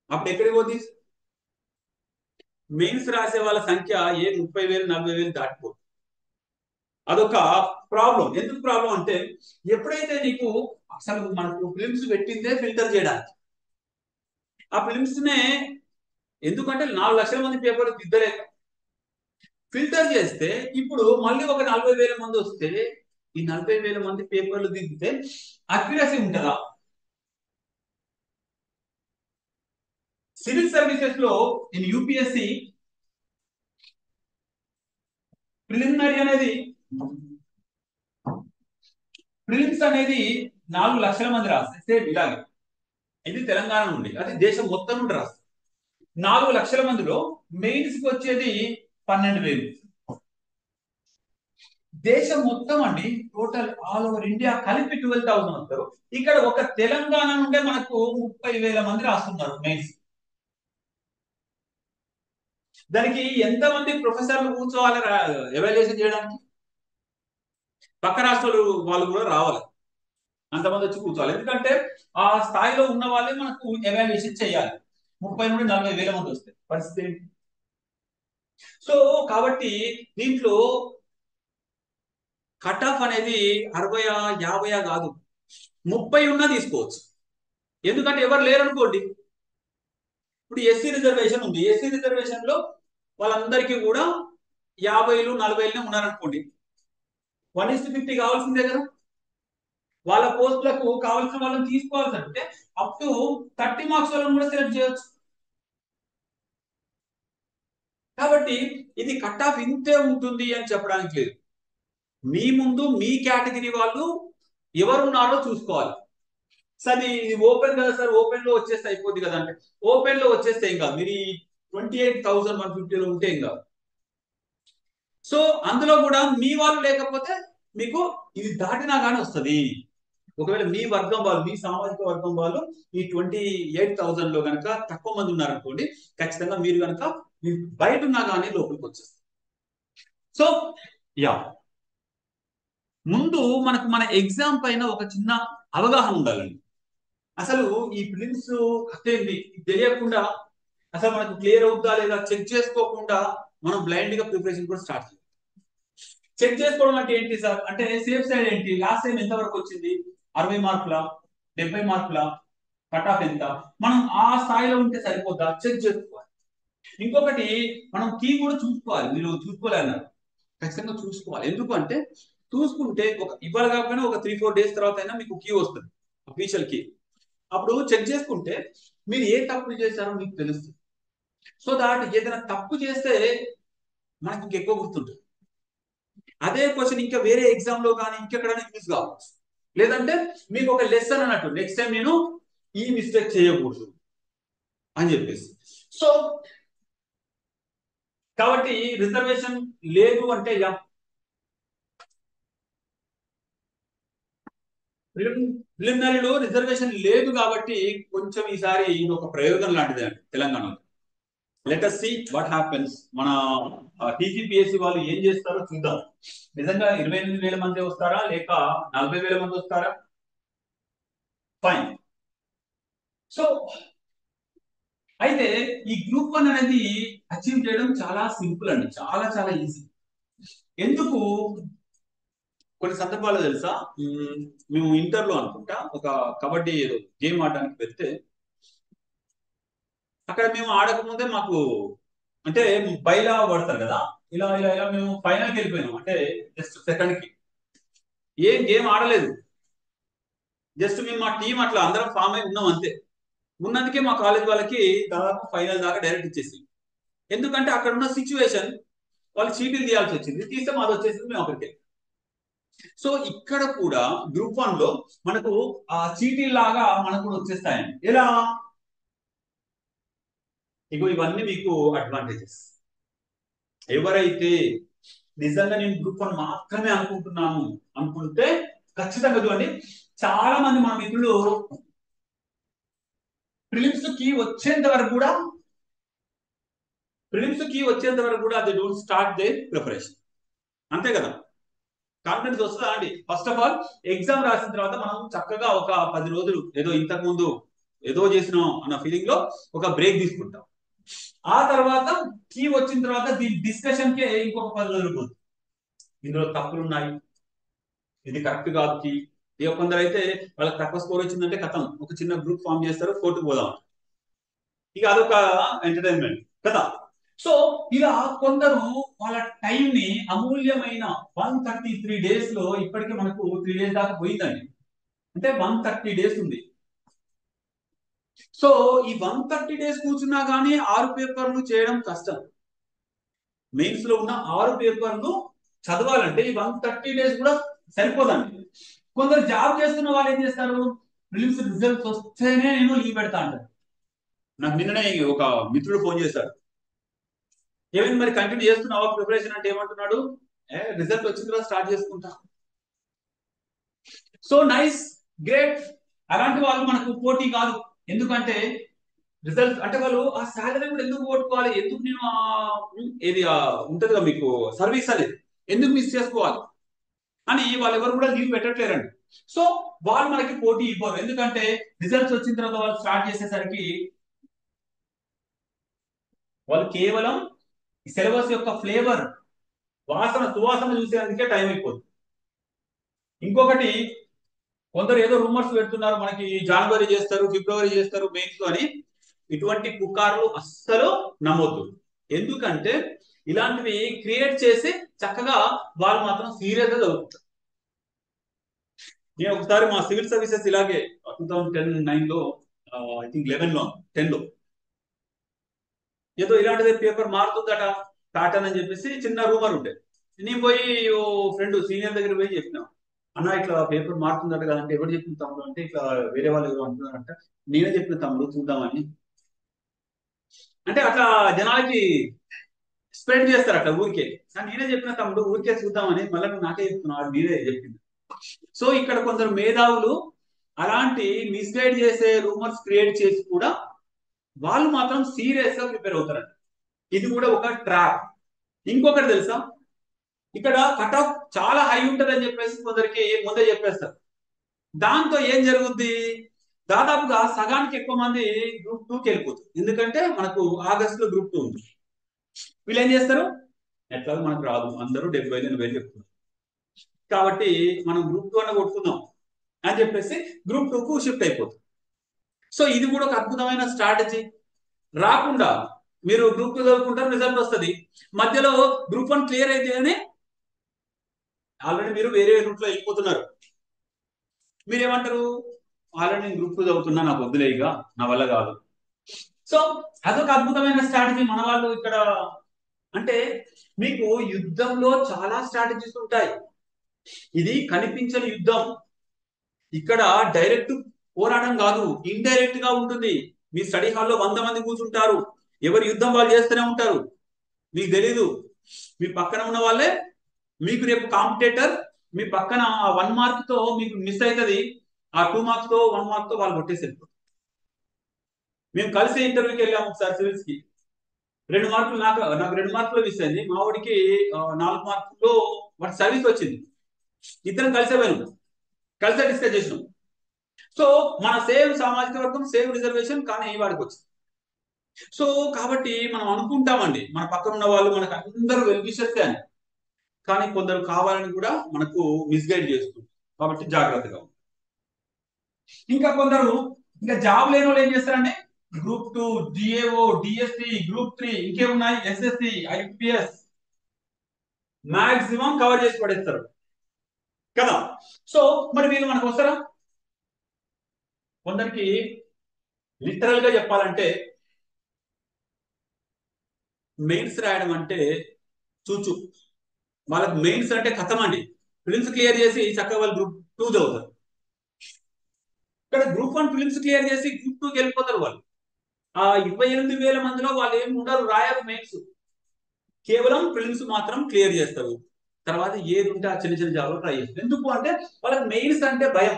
అప్పుడు ఎక్కడికి పోతుంది? మెయిన్స్ రాసే వాళ్ళ సంఖ్య 30,000 40,000 దాటిపోతుంది. అదొక ప్రాబ్లం. ఎందుకు ప్రాబ్లం అంటే ఎప్పుడైతే నీకు అసలు మనకు ఫిలిమ్స్ పెట్టిందే ఫిల్టర్ చేయడానికి, ఆ ఫిలిమ్స్ నే ఎందుకంటే 4 లక్షల మంది పేపర్ దిద్దలేక ఫిల్టర్ చేస్తే ఇప్పుడు మళ్ళీ ఒక 40,000 మంది వస్తే ఈ 40,000 మంది పేపర్లు దిద్దితే అక్యురసీ ఉంటుందా? సివిల్ సర్వీసెస్ లో ఇన్ యూపీఎస్సి ప్రిలిమినరీ అనేది ప్రిలిమ్స్ అనేది 4 లక్షల మంది రాస్తారు. సేమ్ ఇలాగే ఇది తెలంగాణ నుండి, అది దేశం మొత్తం నుండి రాస్తారు. 4 లక్షల మందిలో మెయిన్స్ కి వచ్చేది 12,000. దేశం మొత్తం అండి, టోటల్ ఆల్ ఓవర్ ఇండియా కలిపి 12,000 వస్తారు. ఇక్కడ ఒక తెలంగాణ నుండే మనకు 30,000 మంది రాస్తున్నారు మెయిన్స్. దానికి ఎంతమంది ప్రొఫెసర్లు కూర్చోవాలి ఎవాల్యుయేషన్ చేయడానికి? పక్క రాష్ట్రాలు వాళ్ళు కూడా రావాలి, అంతమంది వచ్చి కూర్చోవాలి. ఎందుకంటే ఆ స్థాయిలో ఉన్న వాళ్ళే మనకు ఎవాల్యుయేషన్ చేయాలి. 30 నుండి 40,000 మంది వస్తాయి. పరిస్థితి ఏంటి? సో కాబట్టి దీంట్లో కట్ ఆఫ్ అనేది 60 50 కాదు, 30 ఉన్నా తీసుకోవచ్చు. ఎందుకంటే ఎవరు లేరు అనుకోండి. ఇప్పుడు ఎస్సీ రిజర్వేషన్ ఉంది, ఎస్సీ రిజర్వేషన్ లో వాళ్ళందరికీ కూడా 50లు 40లు ఉన్నారనుకోండి, 1:50 కావాల్సిందే కదా. వాళ్ళ పోస్టులకు కావాల్సిన వాళ్ళని తీసుకోవాల్సి అంటే అప్ టు 30 మార్క్స్ వాళ్ళని కూడా సెలెక్ట్ చేయొచ్చు. కాబట్టి ఇది కట్ ఆఫ్ ఇంతే ఉంటుంది అని చెప్పడానికి లేదు. మీ ముందు మీ కేటగిరీ వాళ్ళు ఎవరున్నారో చూసుకోవాలి. సార్ ఇది ఓపెన్ కదా సార్, ఓపెన్ లో వచ్చేస్తే అయిపోద్ది కదా అంటే, ఓపెన్ లో వచ్చేస్తే ఏం కాదు, మీరు 28,150లో ఉంటే ఏం కాదు. సో అందులో కూడా మీ వాళ్ళు లేకపోతే మీకు ఇది దాటినా కానీ వస్తుంది. ఒకవేళ మీ వర్గం వాళ్ళు, మీ సామాజిక వర్గం వాళ్ళు ఈ 28,000 లో కనుక తక్కువ మంది ఉన్నారనుకోండి, ఖచ్చితంగా మీరు కనుక బయట ఉన్నా కానీ లోపలికి వచ్చేస్తారు. సో యా, ముందు మనకు మన ఎగ్జామ్ పైన ఒక చిన్న అవగాహన ఉండాలండి. అసలు ఈ ఫిలిమ్స్ ఏంది తెలియకుండా, అసలు మనకు క్లియర్ అవుతా లేదా చెక్ చేసుకోకుండా మనం బ్లైండ్ గా ప్రిపరేషన్ కూడా స్టార్ట్ చేయాలి. చెక్ చేసుకోవడం అంటే ఏంటి సార్ అంటే, సేఫ్ సైడ్ ఏంటి, లాస్ట్ టైం ఎంత వరకు వచ్చింది, 60 మార్కుల, 70 మార్కుల, కట్ ఆఫ్ ఎంత, మనం ఆ స్థాయిలో ఉంటే సరిపోద్దా, చెక్ చేసుకోవాలి. ఇంకొకటి, మనం కీ కూడా చూసుకోవాలి. మీరు చూసుకోలేన్నారు, ఖచ్చితంగా చూసుకోవాలి. ఎందుకు అంటే, చూసుకుంటే ఒక ఇవాళ కాకపోయినా ఒక 3-4 డేస్ తర్వాత అయినా మీకు కీ వస్తుంది, అఫీషియల్ కీ. అప్పుడు చెక్ చేసుకుంటే మీరు ఏ తప్పులు చేశారో మీకు తెలుస్తుంది. సో దాట్ ఏదైనా తప్పు చేస్తే మనకి ఇంకెక్కువ గుర్తుంటుంది. అదే క్వశ్చన్ ఇంకా వేరే ఎగ్జామ్ లో కానీ ఇంకెక్కడైనా యూజ్ కావచ్చు. లేదంటే మీకు ఒక లెసన్ అన్నట్టు, నెక్స్ట్ టైం నేను ఈ మిస్టేక్ చేయకూడదు అని చెప్పేసి. సో కాబట్టి రిజర్వేషన్ లేదు అంటే ప్రిలిమినరీలో రిజర్వేషన్ లేదు కాబట్టి కొంచెం ఈసారి ఇది ఒక ప్రయోగం లాంటిదే అండి తెలంగాణలో. Let us see what happens. మన టీజీపీఎస్సీ వాళ్ళు ఏం చేస్తారో చూద్దాం. నిజంగా 28,000 మంది వస్తారా లేక 40,000 మంది వస్తారా? ఫైన్. సో అయితే ఈ గ్రూప్ 1 అనేది అచీవ్ చేయడం చాలా సింపుల్ అండి, చాలా చాలా ఈజీ. ఎందుకు, కొన్ని సందర్భాలు తెలుసా, మేము ఇంటర్ లో అనుకుంటా ఒక కబడ్డీ గేమ్ ఆడడానికి వెళ్తే, అక్కడ మేము ఆడకముందే మాకు అంటే బయలా పడతారు కదా, ఇలా ఇలా ఇలా మేము ఫైనల్కి వెళ్ళిపోయినాం. అంటే జస్ట్ సెకండ్ కి ఏం గేమ్ ఆడలేదు, జస్ట్ మేము మా టీం అట్లా అందరం ఫామ్ అయి ఉన్నాం అంతే. ఉన్నందుకే మా కాలేజ్ వాళ్ళకి దాదాపు ఫైనల్ దాకా డైరెక్ట్ ఇచ్చేసి, ఎందుకంటే అక్కడ ఉన్న సిచ్యువేషన్, వాళ్ళు చీటీలు తీయాల్సి వచ్చింది, తీస్తే మాది వచ్చేసింది, మేము అక్కడికి. సో ఇక్కడ కూడా గ్రూప్ 1 లో మనకు ఆ చీటీ లాగా మనకు కూడా వచ్చేస్తాయండి. ఎలా, ఇగో ఇవన్నీ మీకు అడ్వాంటేజెస్. ఎవరైతే నిజంగా నేను గ్రూప్ 1 మాత్రమే అనుకుంటున్నాను అనుకుంటే ఖచ్చితంగా చూడండి, చాలా మంది మన మిత్రులు ప్రిలిమ్స్ కి వచ్చేంత వరకు కూడా they don't start they preparation. అంతే కదా, కాన్ఫిడెన్స్ వస్తుందా అండి? ఫస్ట్ ఆఫ్ ఆల్ ఎగ్జామ్ రాసిన తర్వాత మనం చక్కగా ఒక 10 రోజులు ఏదో ఇంతకు ముందు ఏదో చేసినాం అన్న ఫీలింగ్ లో ఒక బ్రేక్ తీసుకుంటాం. ఆ తర్వాత కీ వచ్చిన తర్వాత దీని డిస్కషన్ కే ఇంకొక 10 రోజులు పోతుంది. ఇందులో తప్పులు ఉన్నాయి, ఇది కరెక్ట్ కాదు కీ. ఇక కొందరు అయితే వాళ్ళకి తక్కువ స్కోర్ వచ్చిందంటే కథం, ఒక చిన్న గ్రూప్ ఫామ్ చేస్తారు, కోర్టుకు పోదాం, ఇక అదొక ఎంటర్టైన్మెంట్ కదా. సో ఇలా కొందరు వాళ్ళ టైం ని అమూల్యమైన 133 డేస్ లో, ఇప్పటికే మనకు 3 డేస్ దాకా పోయిందండి, అంటే 130 డేస్ ఉంది. సో ఈ 130 డేస్ కూర్చున్నా కానీ 6 పేపర్లు చేయడం కష్టం. మెయిన్స్ లో ఉన్న 6 పేపర్లు చదవాలంటే ఈ 130 డేస్ కూడా సరిపోదండి. కొందరు జాబ్ చేస్తున్న వాళ్ళు ఏం చేస్తారు, ప్రిలిమ్స్ రిజల్ట్స్ వస్తేనే నేను లీవ్ పెడతా అంటారు. నాకు నిన్ననే ఒక మిత్రుడు ఫోన్ చేశాడు, ఏమైంది మరి కంటిన్యూ చేస్తున్నావా ప్రిపరేషన్ అంటే, ఏమంటున్నాడు, రిజల్ట్ వచ్చిన తర్వాత స్టార్ట్ చేసుకుంటా. So nice, great. అలాంటి వాళ్ళు మనకు పోటీ కాదు. ఎందుకంటే రిజల్ట్ అంటే వాళ్ళు ఆ శాలరీ కూడా ఎందుకు కొట్టుకోవాలి, ఎందుకు నేను ఏది ఉంటది కదా మీకు సర్వీస్ అనేది ఎందుకు మిస్ చేసుకోవాలి అని వాళ్ళు ఎవరు కూడా లీవ్ పెట్టట్లేరండి. సో వాళ్ళు మనకి పోటీ ఇవ్వరు, ఎందుకంటే రిజల్ట్స్ వచ్చిన తర్వాత వాళ్ళు స్టార్ట్ చేసేసరికి వాళ్ళు కేవలం సిలబస్ యొక్క ఫ్లేవర్, వాసన సువాసన చూసేందుకే టైం అయిపోతుంది. ఇంకొకటి, కొందరు ఏదో రూమర్స్ పెడుతున్నారు, మనకి జనవరి చేస్తారు, ఫిబ్రవరి చేస్తారు మెయిన్స్ అని. ఇటువంటి పుకార్లు అస్సలు నమ్మొద్దు. ఎందుకంటే ఇలాంటివి క్రియేట్ చేసి చక్కగా వాళ్ళు మాత్రం సీరియస్ గా చదువుతారు. నేను ఒకసారి మా సివిల్ సర్వీసెస్ ఇలాగే 2009 లో, ఐ థింక్ 11 లో 10 లో ఏదో ఇలాంటిదే పేపర్ మారుతుందట ప్యాటర్న్ అని చెప్పేసి చిన్న రూమర్ ఉండే. నేను పోయి ఓ ఫ్రెండ్ సీనియర్ దగ్గర పోయి చెప్పినా, అన్న ఇట్లా పేపర్ మారుతుందట కదంటే ఎవరు చెప్పిన తమ్ముడు అంటే ఇట్లా వేరే వాళ్ళు ఎవరు అంటున్నారంట. నేనే చెప్పిన తమ్ముడు చూద్దామని. అంటే అట్లా జనాలకి స్ప్రెడ్ చేస్తారు అట్లా ఊరికే. నేనే చెప్పిన తమ్ముడు ఊరికే చూద్దామని, మళ్ళీ నువ్వు నాకే చెప్తున్నావు, అది మీరే చెప్పింది. సో ఇక్కడ కొందరు మేధావులు అలాంటి మిస్గైడ్ చేసే రూమర్స్ క్రియేట్ చేసి కూడా వాళ్ళు మాత్రం సీరియస్ గా ప్రిపేర్ అవుతారంట. ఇది కూడా ఒక ట్రాప్. ఇంకొకటి తెలుసా, ఇక్కడ కట్ ఆఫ్ చాలా హై ఉంటది అని చెప్పేసి కొందరికి ముందే చెప్పేస్తారు. దాంతో ఏం జరుగుద్ది, దాదాపుగా సగానికి ఎక్కువ మంది గ్రూప్ 2కి వెళ్ళిపోతుంది. ఎందుకంటే మనకు ఆగస్ట్ లో గ్రూప్ 2 ఉంది. వీళ్ళు ఏం చేస్తారు, ఎట్లా మనకు రాదు, అందరూ 70,000 చెప్తున్నారు కాబట్టి మనం గ్రూప్ 2 అన్న కొట్టుకుందాం అని చెప్పేసి గ్రూప్ 2కు షిఫ్ట్ అయిపోతుంది. సో ఇది కూడా ఒక అద్భుతమైన స్ట్రాటజీ. రాకుండా మీరు గ్రూప్ 2 చదువుకుంటారు, రిజల్ట్ వస్తుంది, మధ్యలో గ్రూప్ 1 క్లియర్ అయితేనే ఆల్రెడీ మీరు వేరే రూట్ లో వెళ్ళిపోతున్నారు. మీరేమంటారు, ఆల్రెడీ నేను గ్రూప్ 2 చదువుతున్నా, నాకు వద్దులేగా, నా వల్ల కాదు. సో అదొక అద్భుతమైన స్ట్రాటజీ మన వాళ్ళు ఇక్కడ. అంటే మీకు యుద్ధంలో చాలా స్ట్రాటజీస్ ఉంటాయి. ఇది కనిపించని యుద్ధం. ఇక్కడ డైరెక్ట్ పోరాటం కాదు, ఇండైరెక్ట్ గా ఉంటుంది. మీ స్టడీ హాల్లో 100 మంది కూర్చుంటారు, ఎవరి యుద్ధం వాళ్ళు చేస్తూనే ఉంటారు, మీకు తెలీదు. మీ పక్కన ఉన్న వాళ్ళే మీకు రేపు కాంపిటేటర్. మీ పక్కన ఆ 1 మార్క్ తో మీకు మిస్ అవుతుంది, ఆ 2 మార్క్స్ తో 1 మార్క్ తో వాళ్ళు కొట్టేసారు. మేము కలిసి ఇంటర్వ్యూకి వెళ్ళాము ఒకసారి సివిల్స్ కి. 2 మార్కులు నాకు 2 మార్కులు మిస్ అయింది, మా వాడికి 4 మార్కుల్లో వాడి సర్వీస్ వచ్చింది. ఇద్దరం కలిసే పోయాము, కలిసే డిస్కస్ చేసినాం. సో మన సేమ్ సామాజిక వర్గం, సేమ్ రిజర్వేషన్, కానీ వాడికి వచ్చింది. సో కాబట్టి మనం అనుకుంటామండి మన పక్కన ఉన్న వాళ్ళు మనకు అందరూ వెల్విషర్సే అని, కానీ కొందరు కావాలని కూడా మనకు మిస్గైడ్ చేస్తుంది. కాబట్టి జాగ్రత్తగా ఉంది. ఇంకా కొందరు ఇంకా జాబ్ లేని వాళ్ళు ఏం చేస్తారండి, గ్రూప్ 2, డిఏఓ, డిఎస్సి, గ్రూప్ 3, ఇంకేమున్నాయి, ఎస్ఎస్సి, ఐపీఎస్ మాక్సిమం కవర్ చేసి పడేస్తారు కదా. సో మరి వీళ్ళు మనకు వస్తారా? కొందరికి లిటరల్ గా చెప్పాలంటే మెయిన్స్ రాయడం అంటే చూచు. వాళ్ళకి మెయిన్స్ అంటే కథం అండి. ఫిలిమ్స్ క్లియర్ చేసి చక్కగా వాళ్ళు గ్రూప్ 2 చదువుతారు. ఇక్కడ గ్రూప్ 1 ఫిలిమ్స్ క్లియర్ చేసి గ్రూప్ 2కి వెళ్ళిపోతారు వాళ్ళు. ఆ 28,000 మందిలో వాళ్ళు ఏమి ఉండరు, రాయరు మెయిన్స్, కేవలం ఫిలిమ్స్ మాత్రం క్లియర్ చేస్తారు. తర్వాత ఏది ఉంటే ఆ చిన్న చిన్న జాబ్లో ట్రై చేస్తారు. ఎందుకు అంటే వాళ్ళకి మెయిన్స్ అంటే భయం.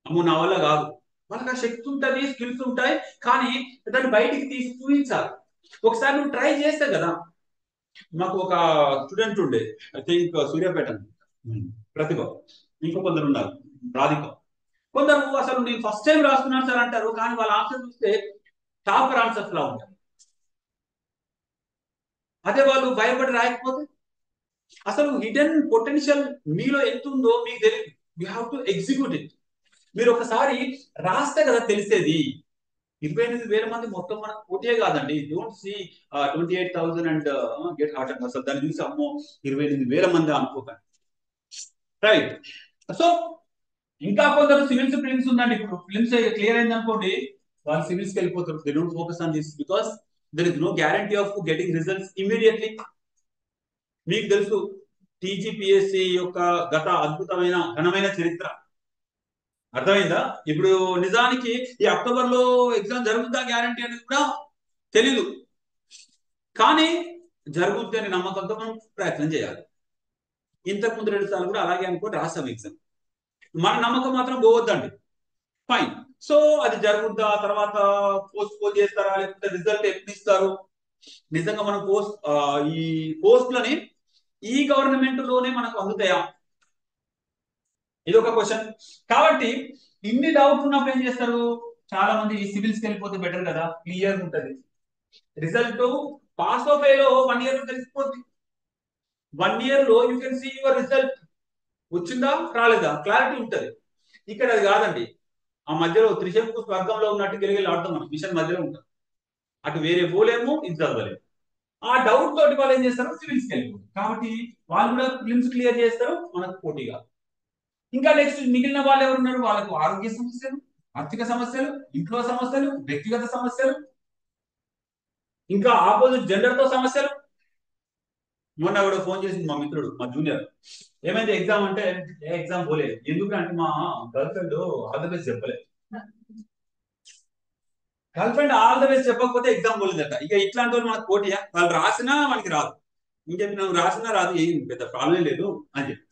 అమ్మో నా వల్ల కాదు. వాళ్ళకి ఆ శక్తి ఉంటుంది, స్కిల్స్ ఉంటాయి, కానీ దాన్ని బయటికి తీసి చూపించాలి. ఒకసారి నువ్వు ట్రై చేస్తే కదా. మాకు ఒక స్టూడెంట్ ఉండే, ఐ థింక్ సూర్యాపేట, ప్రతిభ, ఇంకా కొందరు ఉన్నారు, రాధిక. కొందరు అసలు నేను ఫస్ట్ టైం రాస్తున్నాను సార్ అంటారు, కానీ వాళ్ళ ఆన్సర్ చూస్తే టాపర్ ఆన్సర్స్ లా ఉంటాయి. అదే వాళ్ళు భయపడి రాయకపోతే, అసలు హిడెన్ పొటెన్షియల్ మీలో ఎంత ఉందో మీకు తెలియదు. You have to execute it. మీరు ఒకసారి రాస్తే కదా తెలిసేది. 28,000 మంది మొత్తం మనకు పోటీ కాదండి. Don't see 28,000 and get hurt and అసలు దాన్ని చూసి అమ్మో 28,000 మంది అనుకోకండి. రైట్. సో ఇంకా కొందరు సివిల్స్ ఫిలిమ్స్ ఉందండి. ఇప్పుడు ఫిలిమ్స్ క్లియర్ అయింది అనుకోండి, వాళ్ళు సివిల్స్కి వెళ్ళిపోతారు. They don't focus on this because there is no guarantee of getting results immediately. మీకు తెలుసు టీజీపీఎస్సి యొక్క గత అద్భుతమైన ఘనమైన చరిత్ర. అర్థమైందా? ఇప్పుడు నిజానికి ఈ అక్టోబర్ లో ఎగ్జామ్ జరుగుతుందా గ్యారంటీ అనేది కూడా తెలీదు, కానీ జరుగుద్ది అనే నమ్మకంతో మనం ప్రయత్నం చేయాలి. ఇంతకు ముందు 2 సార్లు కూడా అలాగే అనుకోని రాసాం ఎగ్జామ్. మన నమ్మకం మాత్రం పోవద్దండి. ఫైన్. సో అది జరుగుద్దా, తర్వాత పోస్ట్ పోన్ చేస్తారా, లేకపోతే రిజల్ట్ ఎప్పుడు ఇస్తారు? నిజంగా మనం ఈ పోస్టులని ఈ గవర్నమెంట్ లోనే మనకు అందుతాయా? ఇది ఒక క్వశ్చన్. కాబట్టి ఇన్ని డౌట్ ఉన్నప్పుడు ఏం చేస్తారు, చాలా మంది సివిల్స్కి వెళ్ళిపోతే బెటర్ కదా, క్లియర్ ఉంటుంది రిజల్ట్. పాస్ ఆఫ్ లో 1 ఇయర్ లో తెలిసిపోద్ది. 1 ఇయర్ లో you can see your result, వచ్చిందా రాలేదా క్లారిటీ ఉంటుంది. ఇక్కడ అది కాదండి, ఆ మధ్యలో త్రిశంకు స్వర్గంలో ఉన్నట్టు గిరిగిరి ఆడతాం మనం, మిషన్ మధ్యలో ఉంటాం. అటు వేరే పోలేము, ఇది చదవలేము. ఆ డౌట్ తోటి వాళ్ళు ఏం చేస్తారు, సివిల్స్కి వెళ్ళిపోతారు. కాబట్టి వాళ్ళు కూడా ఫిలిమ్స్ క్లియర్ చేస్తారు, మనకు పోటీగా. ఇంకా నెక్స్ట్ మిగిలిన వాళ్ళు ఎవరున్నారు, వాళ్ళకు ఆరోగ్య సమస్యలు, ఆర్థిక సమస్యలు, ఇంట్లో సమస్యలు, వ్యక్తిగత సమస్యలు, ఇంకా ఆపోజిట్ జెండర్ తో సమస్యలు, మొన్న కూడా ఫోన్ చేసింది మా మిత్రుడు, మా జూనియర్. ఏమైంది ఎగ్జామ్ అంటే, ఏ ఎగ్జామ్ పోలేదు. ఎందుకంటే మా girlfriend all the best చెప్పలేదు. Girlfriend all the best చెప్పకపోతే ఎగ్జామ్ పోలేదట. ఇక ఇట్లాంటి వాళ్ళు మనకు పోటీయా? వాళ్ళు రాసినా మనకి రాదు. ఇంకేం నువ్వు రాసినా రాదు, ఏం పెద్ద ప్రాబ్లం లేదు అని చెప్పి.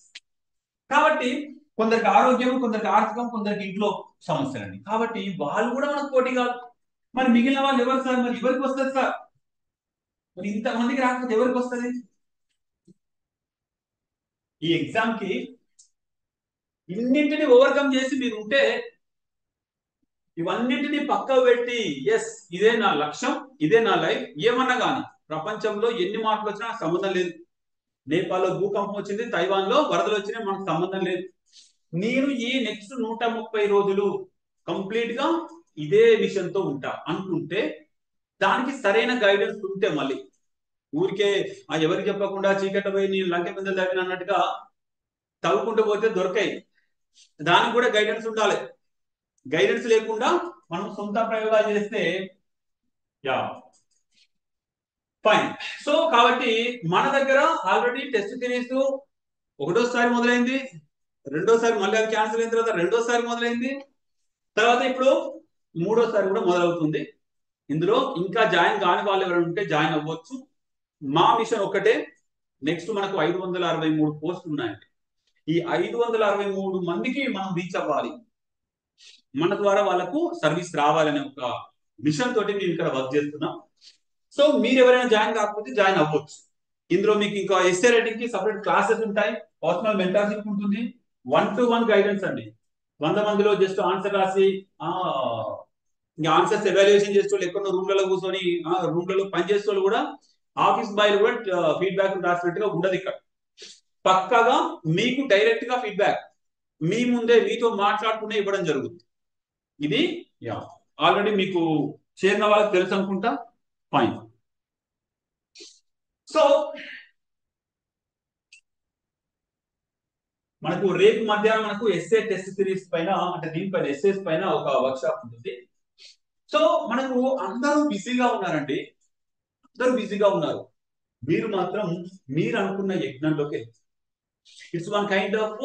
కాబట్టి కొందరికి ఆరోగ్యం, కొందరికి ఆర్థికం, కొందరికి ఇంట్లో సమస్యలండి. కాబట్టి వాళ్ళు కూడా మనకు పోటీ కాదు. మరి మిగిలిన వాళ్ళు ఎవరు సార్? మరి ఎవరికి వస్తుంది సార్? మరి ఇంతమందికి రాకపోతే ఎవరికి వస్తుంది? ఈ ఎగ్జామ్ కి ఇన్నింటిని ఓవర్కమ్ చేసి మీరు ఉంటే, ఇవన్నింటినీ పక్కకు పెట్టి ఎస్ ఇదే నా లక్ష్యం, ఇదే నా లైఫ్, ఏమన్నా కానీ ప్రపంచంలో ఎన్ని మార్పులు వచ్చినా సంబంధం లేదు. నేపాల్లో భూకంపం వచ్చింది, తైవాన్ లో వరదలు వచ్చినా మనకు సంబంధం లేదు. నేను ఈ నెక్స్ట్ 130 రోజులు కంప్లీట్ గా ఇదే విషయం తో ఉంటా అనుకుంటే, దానికి సరైన గైడెన్స్ ఉంటే, మళ్ళీ ఊరికే ఎవరికి చెప్పకుండా చీకట పోయి నేను లంకె మీద తగ్గిన అన్నట్టుగా తవ్వుకుంటూ పోతే దొరకాయి. దానికి కూడా గైడెన్స్ ఉండాలి. గైడెన్స్ లేకుండా మనం సొంత ప్రయోగాలు చేస్తే యా ఫైన్. సో కాబట్టి మన దగ్గర ఆల్రెడీ టెస్ట్ సిరీస్ ఒకటోసారి మొదలైంది, రెండోసారి మళ్ళీ అది క్యాన్సిల్ అయిన తర్వాత రెండోసారి మొదలైంది, తర్వాత ఇప్పుడు మూడోసారి కూడా మొదలవుతుంది. ఇందులో ఇంకా జాయిన్ కాని వాళ్ళు ఎవరైనా ఉంటే జాయిన్ అవ్వచ్చు. మా మిషన్ ఒక్కటే, నెక్స్ట్ మనకు 563 పోస్టులు ఉన్నాయండి. ఈ 563 మందికి మనం రీచ్ అవ్వాలి, మన ద్వారా వాళ్ళకు సర్వీస్ రావాలనే ఒక మిషన్ తోటి మేము ఇక్కడ వర్క్ చేస్తున్నాం. సో మీరు ఎవరైనా జాయిన్ కాకపోతే జాయిన్ అవ్వచ్చు. ఇందులో మీకు ఇంకా ఎస్ఏ రైటింగ్ కి సపరేట్ క్లాసెస్ ఉంటాయి, పర్సనల్ మెంటర్షిప్ ఉంటుంది, 1-to-1 గైడెన్స్ అండి. 100 మందిలో జస్ట్ ఆన్సర్ రాసి ఆన్సర్స్ ఎవాల్యుయేషన్ చేస్తూ ఎక్కడో రూమ్లలో కూర్చొని రూమ్లలో పనిచేసే వాళ్ళు కూడా, ఆఫీస్ బాయ్లు కూడా ఫీడ్బ్యాక్ రాసినట్టుగా ఉండదు ఇక్కడ. పక్కగా మీకు డైరెక్ట్ గా ఫీడ్బ్యాక్ మీ ముందే మీతో మాట్లాడుకునే ఇవ్వడం జరుగుతుంది. ఇది ఆల్రెడీ మీకు చేరిన వాళ్ళకి తెలుసు అనుకుంటా. ఫైన్. సో మనకు రేపు మధ్యాహ్నం మనకు ఎస్ఏ టెస్ట్ సిరీస్ పైన, అంటే దీనిపైన ఎస్ఏస్ పైన ఒక వర్క్ షాప్ ఉంటుంది. సో మనకు అందరూ బిజీగా ఉన్నారండి, అందరూ బిజీగా ఉన్నారు. మీరు మాత్రం మీరు అనుకున్న యజ్ఞంలోకి, it's one kind of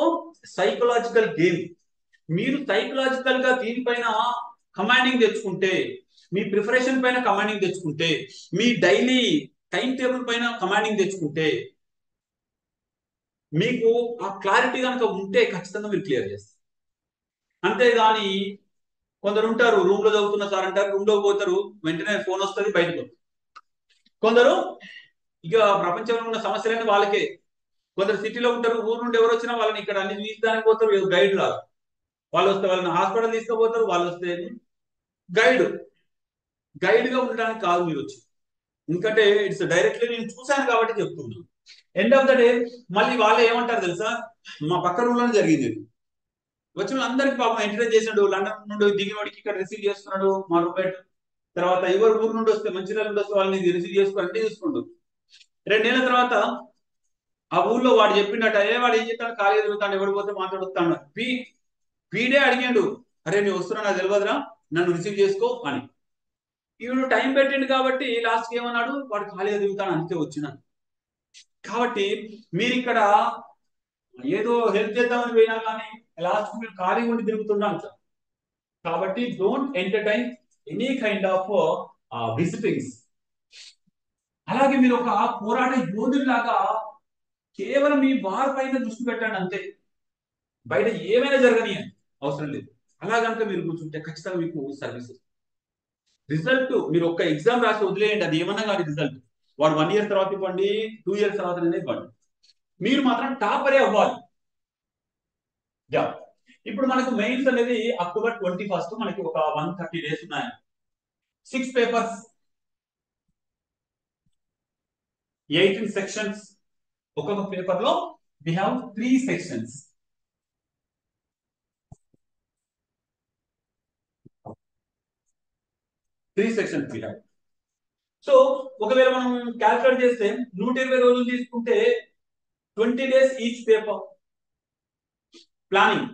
psychological game. మీరు సైకలాజికల్ గా దీనిపైన కమాండింగ్ తెచ్చుకుంటే, మీ ప్రిపరేషన్ పైన కమాండింగ్ తెచ్చుకుంటే, మీ డైలీ టైం టేబుల్ పైన కమాండింగ్ తెచ్చుకుంటే, మీకు ఆ క్లారిటీ కనుక ఉంటే ఖచ్చితంగా మీరు క్లియర్ చేస్తారు. అంతేగాని కొందరు ఉంటారు, రూమ్ లో చదువుతున్న సార్ అంటారు, రూమ్ లో పోతారు, వెంటనే ఫోన్ వస్తుంది, బయటకు వస్తారు. కొందరు ఇక ప్రపంచంలో ఉన్న సమస్యలన్నీ వాళ్ళకే. కొందరు సిటీలో ఉంటారు, ఊరు నుండి ఎవరు వచ్చినా వాళ్ళని ఇక్కడ అన్ని చూపించడానికి పోతారు, గైడ్ రాదు. వాళ్ళు వస్తే వాళ్ళని హాస్పిటల్ తీసుకుపోతారు, వాళ్ళు వస్తే గైడ్ గా ఉండడానికి కాదు మీరు వచ్చి. ఎందుకంటే ఇట్స్ డైరెక్ట్లీ నేను చూశాను కాబట్టి చెప్తున్నాను. ఎండ్ ఆఫ్ ద డే మళ్ళీ వాళ్ళు ఏమంటారు తెలుసా? మా పక్క రూమ్ లోనే జరిగింది. వచ్చిన వాళ్ళందరికీ పాపం ఎంటర్టైన్ చేసినాడు, లండన్ నుండి దిగినోడికి ఇక్కడ రిసీవ్ చేస్తున్నాడు మా రూమ్మేట్. తర్వాత ఎవరు ఊరు నుండి వస్తే, మంచిర్యాల నుండి వస్తే వాళ్ళని రిసీవ్ చేసుకుని అన్ని చూసుకుంటూ 2 నెలల తర్వాత ఆ ఊర్లో వాడు చెప్పిండట, వాడు ఏం చెప్తాడు, ఖాళీ తిరుగుతాడు, ఎవడు పోతే మాట్లాడుతాడు. వీడే అడిగాడు, అరే నేను వస్తున్నా, నాకు తెలియదురా, నన్ను రిసీవ్ చేసుకో అని. ఈవిడు టైం పెట్టిండు కాబట్టి లాస్ట్కి ఏమన్నాడు, వాడు ఖాళీగా తిరుగుతాను అందుకే వచ్చినాను. కాబట్టి మీరు ఇక్కడ ఏదో హెల్ప్ చేద్దామని పోయినా కానీ లాస్ట్ మీరు ఖాళీ ఉండి తిరుగుతున్నారు. కాబట్టి don't entertain any kind of visitings. అలాగే మీరు ఒక పోరాట యోధుల్లాగా కేవలం మీ వారి పైన దృష్టి పెట్టండి అంతే. బయట ఏమైనా జరగని అవసరం లేదు. అలా కనుక మీరు కూర్చుంటే ఖచ్చితంగా మీకు సర్వీస్ రిజల్ట్. మీరు ఒక్క ఎగ్జామ్ రాసి వదిలేయండి, అది ఏమన్నా కానీ రిజల్ట్ వాడు 1 year తర్వాత ఇవ్వండి, 2 years తర్వాత ఇవ్వండి, మీరు మాత్రం టాపరే అవ్వాలి. ఇప్పుడు మనకు మెయిన్స్ అనేది October 21st, మనకి ఒక 130 days ఉన్నాయి. 6 papers, 18 sections. ఒక్కొక్క పేపర్ లో we have 3 sections. we have. So ఒకవేళ మనం క్యాల్కులేట్ చేస్తే 120 రోజులు తీసుకుంటే 20 days each paper. Planning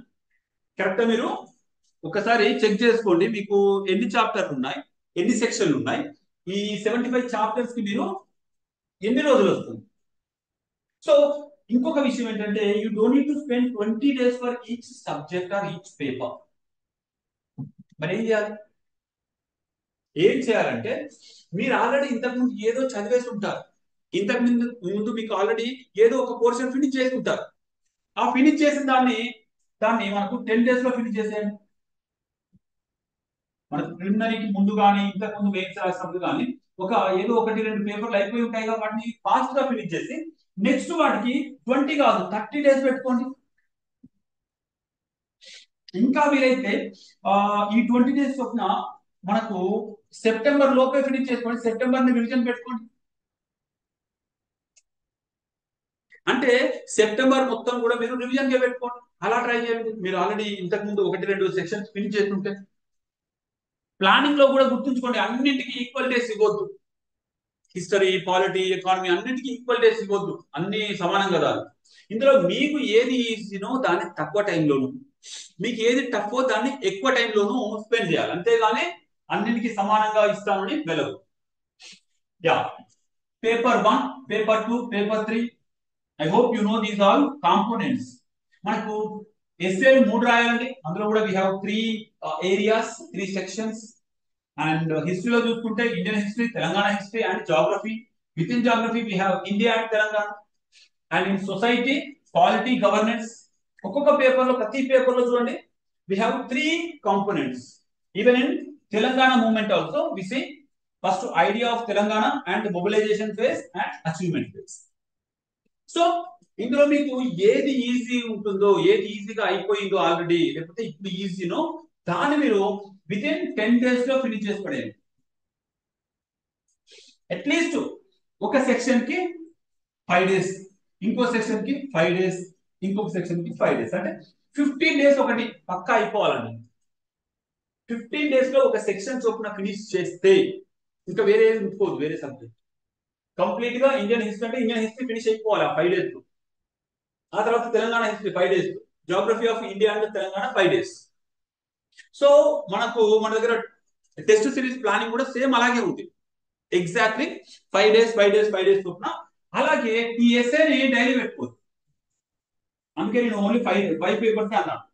correct. మీరు ఒకసారి చెక్ చేసుకోండి, మీకు ఎన్ని చాప్టర్లు ఉన్నాయి, ఎన్ని సెక్షన్లు ఉన్నాయి, ఈ 75 చాప్టర్స్ కి మీరు ఎన్ని రోజులు వస్తుంది. సో ఇంకొక విషయం ఏంటంటే you don't need to spend 20 days for each subject or each paper. మరి ఏం చేయాలి? ఏం చేయాలంటే మీరు ఆల్రెడీ ఇంతకుముందు ఏదో చదివేసి ఉంటారు. ఇంతకు ముందు మీకు ఆల్రెడీ ఏదో ఒక పోర్షన్ ఫినిష్ చేసి ఉంటారు. ఆ ఫినిష్ చేసిన దాన్ని మనకు 10 days లో ఫినిష్ చేసేయండి. మనకు ప్రిలిమినరీకి ముందు కానీ ఇంతకు ముందు మెయిన్స్ రాసినప్పుడు కానీ ఒక ఏదో ఒకటి రెండు పేపర్లు అయిపోయి ఉంటాయి కాబట్టి వాటిని ఫాస్ట్ గా ఫినిష్ చేసి నెక్స్ట్ వాటికి 20 కాదు 30 days పెట్టుకోండి. ఇంకా వీలైతే ఈ 20 days చొప్పున మనకు సెప్టెంబర్ లోపే ఫినిష్ చేసుకోండి. సెప్టెంబర్ ని రివిజన్ పెట్టుకోండి. అంటే సెప్టెంబర్ మొత్తం కూడా మీరు రివిజన్ గా పెట్టుకోండి. అలా ట్రై చేయండి. మీరు ఆల్రెడీ ఇంతకు ముందు ఒకటి రెండు సెక్షన్స్ ఫినిష్ చేస్తుంటే ప్లానింగ్ లో కూడా గుర్తుంచుకోండి, అన్నింటికి ఈక్వల్ డేస్ ఇవ్వద్దు. హిస్టరీ, పాలిటీ, ఎకానమీ అన్నింటికి ఈక్వల్ డేస్ ఇవ్వద్దు. అన్ని సమానం కదా. ఇందులో మీకు ఏది ఈజీనో దాన్ని తక్కువ టైంలోను, మీకు ఏది టఫో దాన్ని ఎక్కువ టైంలోను స్పెండ్ చేయాలి. అంతేగాని అన్నింటికి సమానంగా ఇస్తామని వెళ్ళదు. Yeah, paper 1, paper 2, paper 3. I hope you know these all components. మనకు ఎస్ఏలు 3 రాయాలండి. అందులో కూడా we have 3 areas, 3 sections. And హిస్టరీలో చూసుకుంటే Indian history, Telangana history and geography. Within geography we have India and Telangana. And in society, polity, governance. ఒక్కొక్క paper లో, ప్రతి పేపర్ లో చూడండి we have 3 components. Even in Telangana movement also we see first idea of Telangana and mobilization phase and achievement phase. So ఇందులో మీకు ఏది easy ఉంటుందో, ఏది ఈజీగా అయిపోయిందో ఆల్రెడీ, లేకపోతే ఇప్పుడు ఈజీనో దాన్ని మీరు విత్ ఇన్ 10 days లో ఫినిష్ చేసి పడేయండి. అట్లీస్ట్ ఒక సెక్షన్ కి 5 days, ఇంకో సెక్షన్ కి 5 days, ఇంకొక సెక్షన్ కి 5 days, అంటే 15 days ఒకటి పక్కా అయిపోవాలండి. 15 days లో ఒక సెక్షన్ చొప్పున ఫినిష్ చేస్తే ఇంకా వేరే ఉంచుకోవద్దు. వేరే సబ్జెక్ట్ కంప్లీట్ గా ఇండియన్ హిస్టరీ అంటే ఇండియన్ హిస్టరీ ఫినిష్ అయిపోవాలి ఆ 5 days లో. ఆ తర్వాత Telangana history 5 days, geography of India and Telangana 5 days. So మన దగ్గర టెస్ట్ సిరీస్ ప్లానింగ్ కూడా సేమ్ అలాగే ఉంది. ఎగ్జాక్ట్లీ 5 days 5 days 5 days చొప్పున. అలాగే ఈ ఎస్ఏని డైలీ పెట్టుకోవచ్చు. అందుకే నేను ఓన్లీ 5 పేపర్స్ అన్నాను.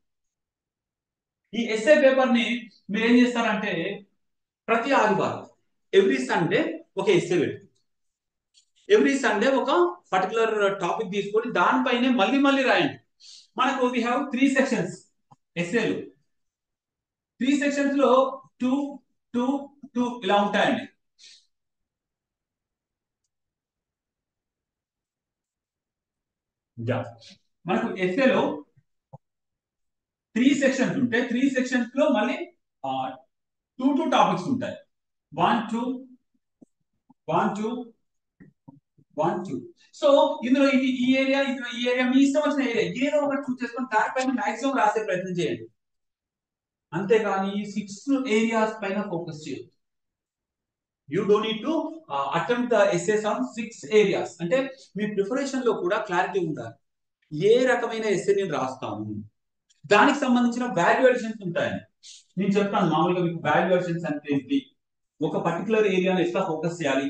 ఈ ఎస్ఏ పేపర్ ని మీరు ఏం చేస్తారంటే ప్రతి ఆదివారం, ఎవ్రీ సండే ఒక ఎస్ఏ పెట్టు. ఎవ్రీ సండే ఒక పర్టికులర్ టాపిక్ తీసుకొని దానిపైనే మళ్ళీ మళ్ళీ రాయండి. మనకు వి హావ్ 3 సెక్షన్స్ ఎస్ఏలు. 3 సెక్షన్స్ లో 2 2 2 ఇలా ఉంటాయండి. మనకు ఎస్ఏలో 3 సెక్షన్స్ ఉంటే 3 సెక్షన్స్ లో మళ్ళీ 2 టాపిక్స్ ఉంటాయి. 1 2 1 2 1 2. సో ఇందులో ఈ ఏరియా, ఇందులో ఈ ఏరియా, మీ ఇష్టం వచ్చిన ఏరియా ఏదో ఒకటి చూస్ చేసుకొని దానిపైన మాక్సిమం రాసే ప్రయత్నం చేయండి. అంతేగాని 6 ఏరియాస్ పైన ఫోకస్ చేయొద్దు. You don't need to attempt the essays on 6 areas. అంటే మీ ప్రిపరేషన్ లో కూడా క్లారిటీ ఉండాలి. ఏ రకమైన ఎస్సే నేను రాస్తాను, దానికి సంబంధించిన వాల్యుయేషన్స్ ఉంటాయని నేను చెప్తాను. మామూలుగా మీకు వాల్యుయేషన్స్ అంటే ఏంటి, ఒక పర్టికులర్ ఏరియాని ఎట్లా ఫోకస్ చేయాలి.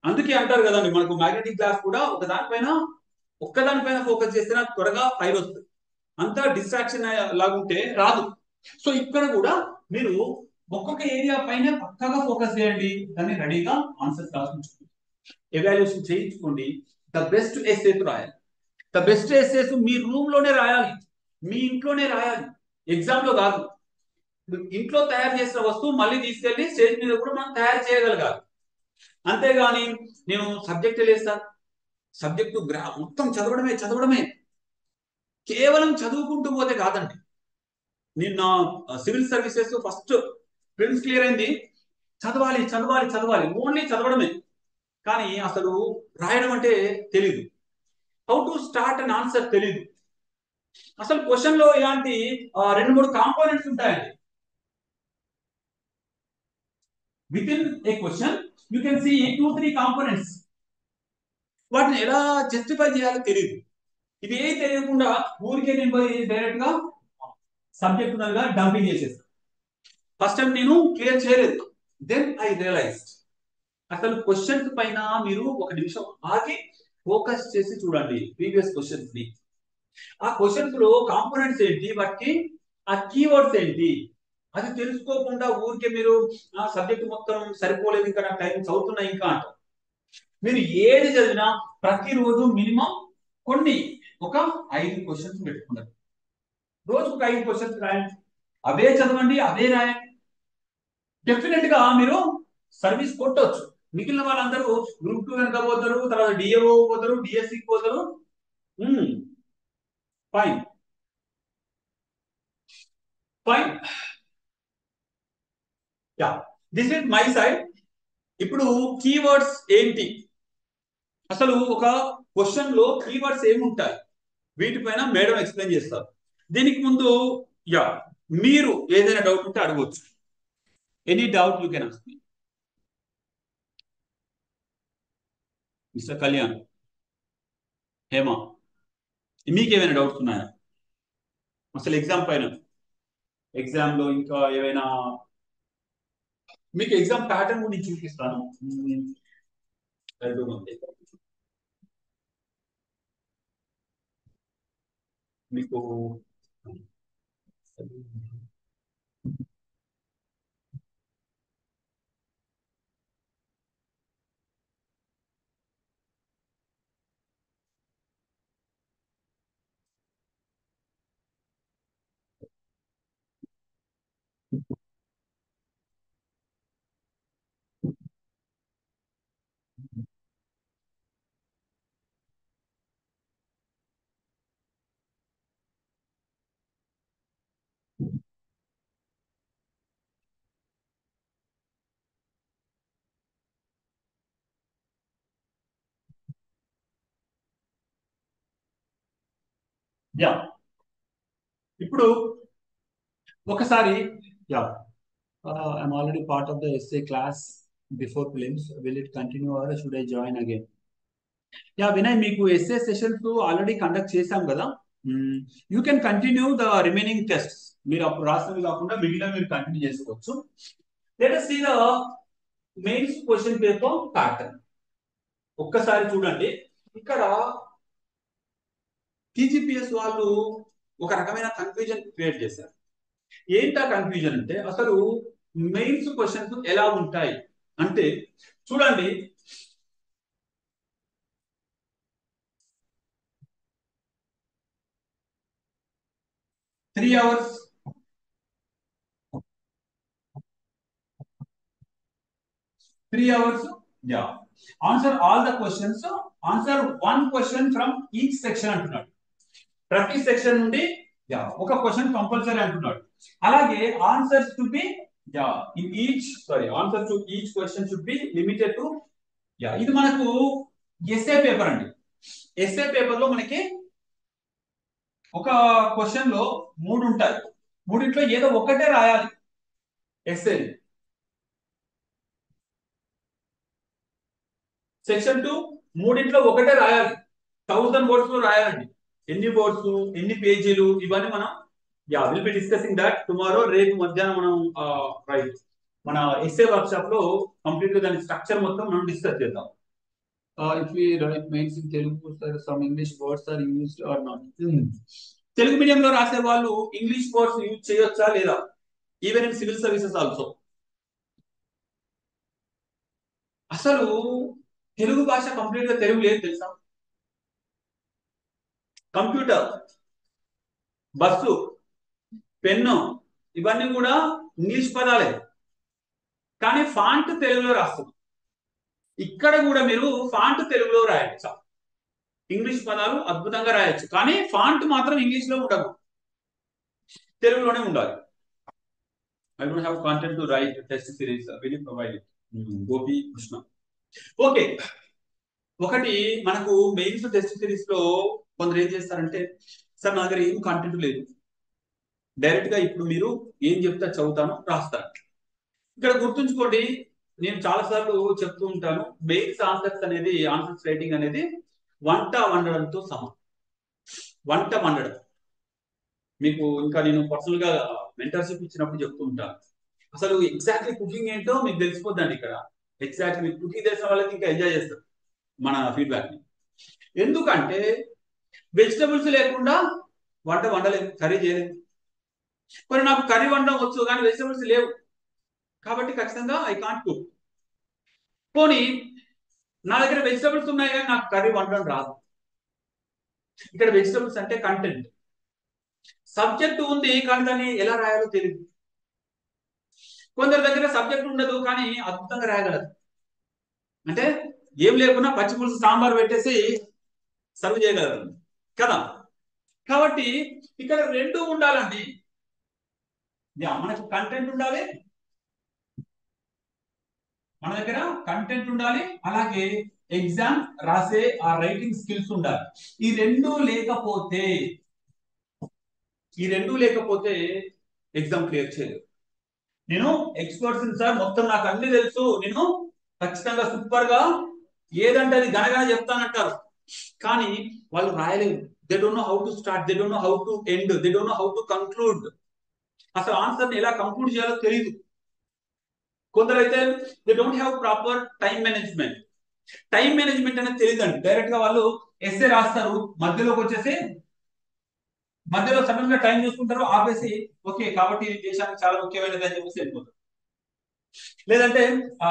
అందుకే అంటారు కదండి, మనకు మ్యాగ్నెటిక్ గ్లాస్ కూడా ఒక్కదానిపైన ఫోకస్ చేస్తే నాకు త్వరగా ఫైర్ వస్తుంది. అంతా డిస్ట్రాక్షన్ లాగుంటే రాదు. సో ఇక్కడ కూడా మీరు ఒక్కొక్క ఏరియా పైన పక్కగా ఫోకస్ చేయండి. దాన్ని రెడీగా ఆన్సర్స్ రాసుకుంటుంది, ఎవాల్యుయేషన్ చేయించుకోండి. ద బెస్ట్ ఎస్సేస్ రాయాలి. The best essays me room లోనే రాయాలి, మీ ఇంట్లోనే రాయాలి, ఎగ్జామ్ లో కాదు. ఇంట్లో తయారు చేసిన వస్తువు మళ్ళీ తీసుకెళ్లి స్టేజ్ మీద కూడా మనం తయారు చేయగలగాలి. అంతేగాని నేను సబ్జెక్ట్ వేస్తాను, సబ్జెక్టు మొత్తం చదవడమే కేవలం చదువుకుంటూ పోతే కాదండి. నిన్న civil services first prelims clear అయింది. చదవాలి, ఓన్లీ చదవడమే. కానీ అసలు రాయడం అంటే తెలీదు. How to start an answer తెలీదు. అసలు క్వశ్చన్ లో ఇలాంటి 2-3 కాంపోనెంట్స్ ఉంటాయండి. Within a question you can see 2-3 components. వాటిని ఎలా జస్టిఫై చేయాలో తెలియదు. ఇది ఏ తెలియకుండా ఊరికే నేను పోయి డైరెక్ట్ గా సబ్జెక్ట్ గా డంపింగ్ చేసేస్తాను. ఫస్ట్ టైం నేను క్లియర్ చేయలేదు. దెన్ ఐ రియలైజ్డ్ అసలు క్వశ్చన్స్ పైన మీరు 1 నిమిషం ఆగి ఫోకస్ చేసి చూడండి ప్రీవియస్ క్వశ్చన్స్ ని. ఆ క్వశ్చన్స్ లో కాంపోనెంట్స్ ఏంటి, వాటికి ఆ కీవర్డ్స్ ఏంటి, అది తెలుసుకోకుండా ఊరికే మీరు ఆ సబ్జెక్ట్ మొత్తం సరిపోలేదు ఇంకా నాకు టైం చదువుతున్నా ఇంకా అంటారు. మీరు ఏది చదివినా ప్రతిరోజు మినిమం కొన్ని ఒక 5 క్వశ్చన్స్ పెట్టుకున్నారు. రోజుకు ఒక 5 క్వశ్చన్స్ రాయండి, అవే చదవండి, అవే రాయండి. డెఫినెట్ గా మీరు సర్వీస్ కొట్టవచ్చు. మిగిలిన వాళ్ళందరూ గ్రూప్ 2 వెనక పోతారు, తర్వాత డిఏఓ పోతారు, డిఎస్సి పోతారు. Fine fine, yeah, this is my side. ఇప్పుడు కీవర్డ్స్ ఏంటి, అసలు ఒక క్వశ్చన్ లో కీవర్డ్స్ ఏముంటాయి, వీటిపైన మేడం ఎక్స్ప్లెయిన్ చేస్తారు. దీనికి ముందు యా మీరు ఏదైనా డౌట్ ఉంటే అడగవచ్చు. Any doubt you can ask me. Mister Kalyan, Hema, మీకు ఏమైనా డౌట్స్ ఉన్నాయా అసలు ఎగ్జామ్ పైన? ఎగ్జామ్ లో ఇంకా ఏమైనా మీకు ఎగ్జామ్ ప్యాటర్న్ గురించి చూపిస్తాను. మీకు యా ఇప్పుడు ఒకసారి yeah I'm already part of the essay class before films, will it continue are should I join again? Yeah Vinay, మీకు ఎస్ఏ సెషన్స్ ఆల్రెడీ కండక్ట్ చేశాం కదా, you can continue the remaining tests. మీరు అప్పుడు రాసినవి కాకుండా మిగిలిన మీరు కంటిన్యూ చేసుకోవచ్చు. Let us see the mains question paper pattern. ఒక్కసారి చూడండి, ఇక్కడ టీజీపీఎస్ వాళ్ళు ఒక రకమైన కన్ఫ్యూజన్ క్రియేట్ చేశారు. ఏంటా కన్ఫ్యూజన్ అంటే, అసలు మెయిన్స్ క్వశ్చన్స్ ఎలా ఉంటాయి అంటే చూడండి, 3 hours, 3 hours, yeah, answer all the questions, answer one question from each section అంటున్నాడు. ప్రతి సెక్షన్ నుండి యా ఒక క్వశ్చన్ కంపల్సరీ అంటున్నాడు. అలాగే answers to be yeah in each answer to each question should be limited to yeah. ఇది మనకు SA paper అండి. SA paper లో మనకి ఒక క్వశ్చన్ లో 3 ఉంటాయి, మూడింట్లో ఏదో ఒకటే రాయాలి ఎస్ఏ. సెక్షన్ 2 మూడింట్లో ఒకటే రాయాలి, 1000 వర్డ్స్ లో రాయాలండి. ఎన్ని వర్డ్స్, ఎన్ని పేజీలు, ఇవన్నీ మనం yeah will be discussing that tomorrow. రేపు మధ్యాహ్నం మనం రైట్ మన ఎస్ఏ వర్క్ షాప్ లో కంప్లీట్ గా దాని స్ట్రక్చర్ మొత్తం మనం డిస్కస్ చేద్దాం. If we write mains in Telugu, some English words are used or not. Telugu medium లో రాసే వాళ్ళు ఇంగ్లీష్ వర్డ్స్ యూజ్ చేయొచ్చా లేదా, even in civil services also. అసలు తెలుగు భాష కంప్లీట్ గా తెలుగు లేదు తెలుసా. కంప్యూటర్, బస్సు, పెన్ను, ఇవన్నీ కూడా ఇంగ్లీష్ పదాలే, కానీ ఫాంట్ తెలుగులో రాస్తుంది. ఇక్కడ కూడా మీరు ఫాంట్ తెలుగులో రాయొచ్చు, ఇంగ్లీష్ పదాలు అద్భుతంగా రాయొచ్చు, కానీ ఫాంట్ మాత్రం ఇంగ్లీష్ లో ఉండదు, తెలుగులోనే ఉండాలి. I don't have content to right test series, will provide it. Gopi Krishna. Okay, ఒకటి మనకు మెయిన్స్ టెస్ట్ సిరీస్ లో కొందరు ఏం చేస్తారంటే, సార్ నా దగ్గర ఏం కాంటెంట్ లేదు, డైరెక్ట్ గా ఇప్పుడు మీరు ఏం చెప్తా చదువుతాను రాస్తాను. ఇక్కడ గుర్తుంచుకోండి, నేను చాలా సార్లు చెప్తూ ఉంటాను, మెయిన్స్ ఆన్సర్స్ అనేది, ఆన్సర్స్ రైటింగ్ అనేది వంట వండడంతో సమానం. వంట వండడం మీకు ఇంకా నేను పర్సనల్ గా మెంటర్షిప్ ఇచ్చినప్పుడు చెప్తూ ఉంటాను. అసలు ఎగ్జాక్ట్లీ కుకింగ్ ఏంటో మీకు తెలిసిపోద్దండి. ఇక్కడ ఎగ్జాక్ట్లీ కుకింగ్ తెలిసిన వాళ్ళకి ఇంకా ఎంజాయ్ చేస్తారు మన ఫీడ్బ్యాక్ ని. ఎందుకంటే వెజిటబుల్స్ లేకుండా వంట వండలేము, కర్రీ చేయలేము. మరి నాకు కర్రీ వండడం వచ్చు కానీ వెజిటబుల్స్ లేవు, కాబట్టి ఖచ్చితంగా ఐ కాంట్ కుక్. పోనీ నా దగ్గర వెజిటబుల్స్ ఉన్నాయి కానీ నాకు కర్రీ వండడం రాదు. ఇక్కడ వెజిటబుల్స్ అంటే కంటెంట్. సబ్జెక్ట్ ఉంది కానీ దాన్ని ఎలా రాయాలో తెలియదు. కొందరి దగ్గర సబ్జెక్ట్ ఉండదు కానీ అద్భుతంగా రాయగలరు. అంటే ఏం లేకున్నా పచ్చి పులుసు సాంబార్ పెట్టేసి సర్వ్ చేయగలరు కదా. కాబట్టి ఇక్కడ రెండు ఉండాలండి. మనకు కంటెంట్ ఉండాలి, మన దగ్గర కంటెంట్ ఉండాలి, అలాగే ఎగ్జామ్ రాసే ఆ రైటింగ్ స్కిల్స్ ఉండాలి. ఈ రెండు లేకపోతే ఎగ్జామ్ క్లియర్ చేయలేదు. నేను ఎక్స్పర్ట్స్ సార్, మొత్తం నాకు అన్ని తెలుసు, నేను ఖచ్చితంగా సూపర్ గా ఏదంటే అది గనగా చెప్తానంటారు, కానీ వాళ్ళు రాయలేరు. They don't know how to start, they don't know how to end, they don't know how to conclude. అసలు ఆన్సర్ ని ఎలా కంక్లూడ్ చేయాలో తెలియదు. కొందరైతే they don't have proper time management. Time management అనేది తెలియదండి. డైరెక్ట్ గా వాళ్ళు ఎస్ఏ రాస్తారు, మధ్యలో సడన్ గా టైం చూసుకుంటారు, ఆపేసి ఓకే కాబట్టి ఇది దేశానికి చాలా ముఖ్యమైనది అని చెప్పేసి వెళ్ళిపోతారు. లేదంటే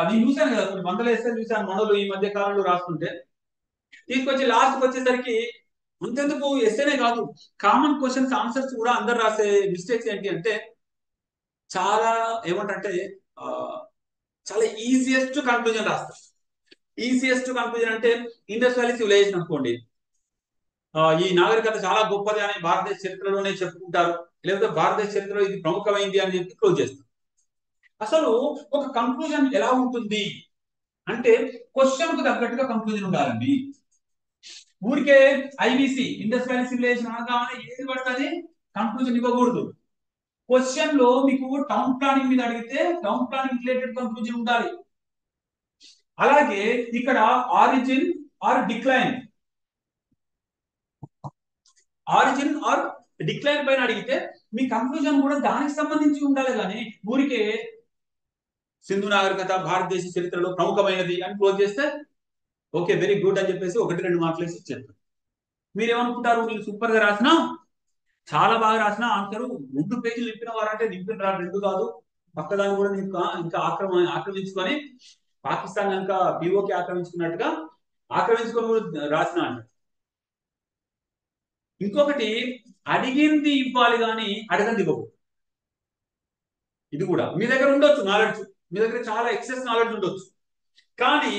నేను చూశాను కదా, కొన్ని వందల ఎస్ఏలు చూశాను మనలు ఈ మధ్య కాలంలో రాస్తుంటే, తీసుకొచ్చి లాస్ట్ వచ్చేసరికి అంతెందుకు ఎస్ఏనే కాదు, కామన్ క్వశ్చన్స్ ఆన్సర్స్ కూడా అందరు రాసే మిస్టేక్స్ ఏంటి అంటే చాలా ఏమంటే చాలా ఈజియెస్ట్ కన్క్లూజన్ రాస్తారు. ఈజియెస్ట్ కన్క్లూజన్ అంటే ఇండస్ వ్యాలీ సివిలైజేషన్ అనుకోండి, ఈ నాగరికత చాలా గొప్పది అని భారతదేశ చరిత్రలోనే చెప్పుకుంటారు, లేకపోతే భారతదేశ చరిత్రలో ఇది ప్రముఖమైంది అని చెప్పి క్లోజ్ చేస్తారు. అసలు ఒక కంక్లూజన్ ఎలా ఉంటుంది అంటే క్వశ్చన్ కు తగ్గట్టుగా కంక్లూజన్ ఉండాలండి. ఊరికే ఐబీసీ ఇండస్ వ్యాలీ సివిలైజేషన్ అనగానే ఏది పడుతుంది కంక్లూజన్ ఇవ్వకూడదు. క్వశ్చన్ లో మీకు టౌన్ ప్లానింగ్ మీద అడిగితే టౌన్ ప్లానింగ్ రిలేటెడ్ కంక్లూజన్ ఉండాలి. అలాగే ఇక్కడ ఆరిజిన్ ఆర్ డిక్లైన్ పైన అడిగితే మీ కంక్లూజన్ కూడా దానికి సంబంధించి ఉండాలి. కానీ ఊరికే సింధు నాగరికత భారతదేశ చరిత్రలో ప్రముఖమైనది అని క్లోజ్ చేస్తే ఓకే వెరీ గుడ్ అని చెప్పేసి 1-2 మార్కులు వేసి ఇచ్చేస్తారు. మీరేమనుకుంటారు, నేను సూపర్ గా రాసినా, చాలా బాగా రాసిన ఆన్సర్ 2 పేజీలు నింపిన వారంటే నింపిన 2 కాదు, పక్కదాన్ని కూడా ఇంకా ఆక్రమించుకొని పాకిస్తాన్ కనుక పిఓకి ఆక్రమించుకున్నట్టుగా ఆక్రమించుకొని రాసిన అంటారు. ఇంకొకటి అడిగింది ఇవ్వాలి కానీ అడగంది ఇవ్వకూడదు. ఇది కూడా మీ దగ్గర ఉండొచ్చు నాలెడ్జ్, మీ దగ్గర చాలా ఎక్సెస్ నాలెడ్జ్ ఉండొచ్చు, కానీ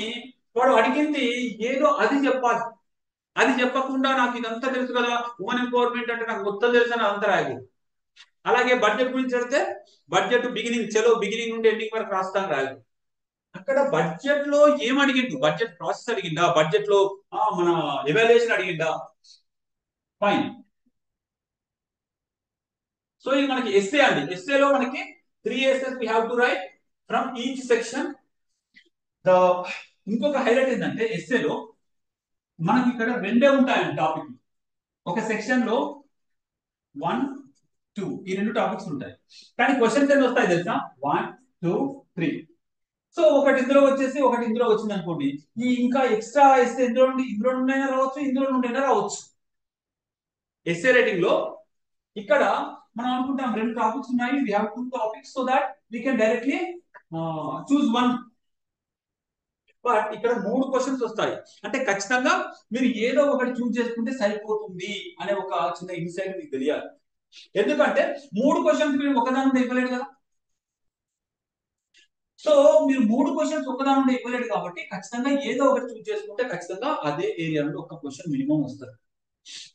వాడు అడిగింది ఏదో అది చెప్పాలి. అది చెప్పకుండా నాకు ఇదంతా తెలుసు కదా, ఉమెన్ ఎంపవర్మెంట్ అంటే నాకు మొత్తం తెలుసు అని అంతా రాయకూడదు. అలాగే బడ్జెట్ గురించి అడిగితే బడ్జెట్ బిగినింగ్ నుండి ఎండింగ్ వరకు రాస్తాను రాయకూడదు. అక్కడ బడ్జెట్ లో ఏం అడిగిండు, బడ్జెట్ ప్రాసెస్ అడిగిందా, బడ్జెట్ లో మన ఎవాల్యుయేషన్ అడిగిందా, ఫైన్. సో ఇది మనకి ఎస్ఏ అండి. ఎస్ఏలో మనకి 3 essays we have to write from each section. ఇంకొక హైలైట్ ఏంటంటే ఎస్ఏలో మనకి ఇక్కడ 2 ఉంటాయండి టాపిక్. ఒక సెక్షన్ లో 1, 2 ఈ 2 టాపిక్స్ ఉంటాయి, కానీ క్వశ్చన్స్ ఎన్ని వస్తాయి తెలుసా, 1, 2, 3. సో ఒకటి ఇందులో వచ్చేసి ఒకటి ఇందులో వచ్చింది అనుకోండి, ఈ ఇంకా ఎక్స్ట్రా ఎస్ఏ ఇందులో నుండి అయినా రావచ్చు, ఇందులో నుండి అయినా రావచ్చు. ఎస్ఏ రైటింగ్ లో ఇక్కడ మనం అనుకుంటాం 2 టాపిక్స్ ఉన్నాయి, we have 2 topics so that we can directly choose one. But ఇక్కడ 3 క్వశ్చన్స్ వస్తాయి, అంటే ఖచ్చితంగా మీరు ఏదో ఒకటి చూస్ చేసుకుంటే సరిపోతుంది అనే ఒక చిన్న ఇన్సైట్ మీకు తెలియాలి. ఎందుకంటే 3 క్వశ్చన్స్ మీరు ఒకదాని నుండి ఇవ్వలేడు కదా. సో మీరు 3 క్వశ్చన్స్ ఒకదాని నుండి ఇవ్వలేడు కాబట్టి ఖచ్చితంగా ఏదో ఒకటి చూస్ చేసుకుంటే ఖచ్చితంగా అదే ఏరియా నుండి ఒక క్వశ్చన్ మినిమం వస్తుంది.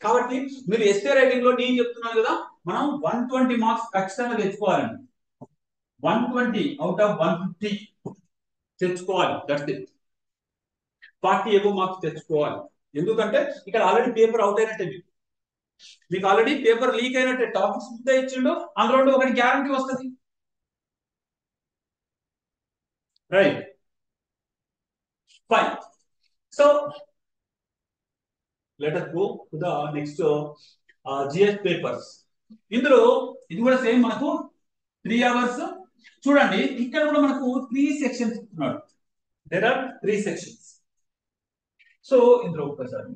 కాబట్టి మీరు ఎస్ఏ రైటింగ్ లో నేను చెప్తున్నాను కదా, మనం 120 మార్క్స్ ఖచ్చితంగా తెచ్చుకోవాలండి. 120 అవుట్ ఆఫ్ 150 తెచ్చుకోవాలి. That's it. 40 ఎబో మార్క్స్ తెచ్చుకోవాలి. ఎందుకంటే ఇక్కడ ఆల్రెడీ పేపర్ అవుట్ అయినట్టే, మీకు ఆల్రెడీ పేపర్ లీక్ అయినట్టే, టాపిక్స్ ముందే ఇచ్చిండు, అందులో ఒకటి గ్యారంటీ వస్తుంది, right, fine. So let us go to the next GS papers. ఇందులో ఇది కూడా సేమ్ మనకు 3 hours. చూడండి ఇక్కడ కూడా మనకు 3 సెక్షన్స్ ఇస్తున్నాడు. there are 3 sections. సో ఇందులో ఒకసారి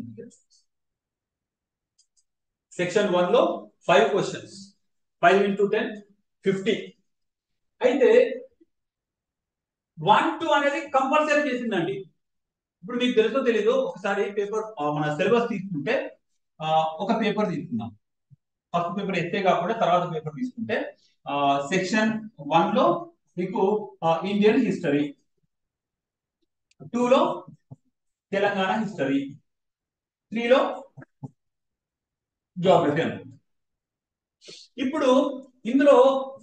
సెక్షన్ 1 లో 5 క్వశ్చన్స్ 5 into 10 50. అయితే 1 2 అనేది కంపల్సరీ చేసిందండి. ఇప్పుడు మీకు తెలుసో తెలీదు, ఒకసారి పేపర్ మన సిలబస్ తీసుకుంటే ఒక పేపర్ తీసుకుందాం. ఫస్ట్ పేపర్ ఎస్ఏ కాకుండా తర్వాత పేపర్ తీసుకుంటే సెక్షన్ 1 లో మీకు ఇండియన్ హిస్టరీ, 2 లో తెలంగాణ హిస్టరీ, 3 లో జియోగ్రఫీ అనుకుంటా. ఇప్పుడు ఇందులో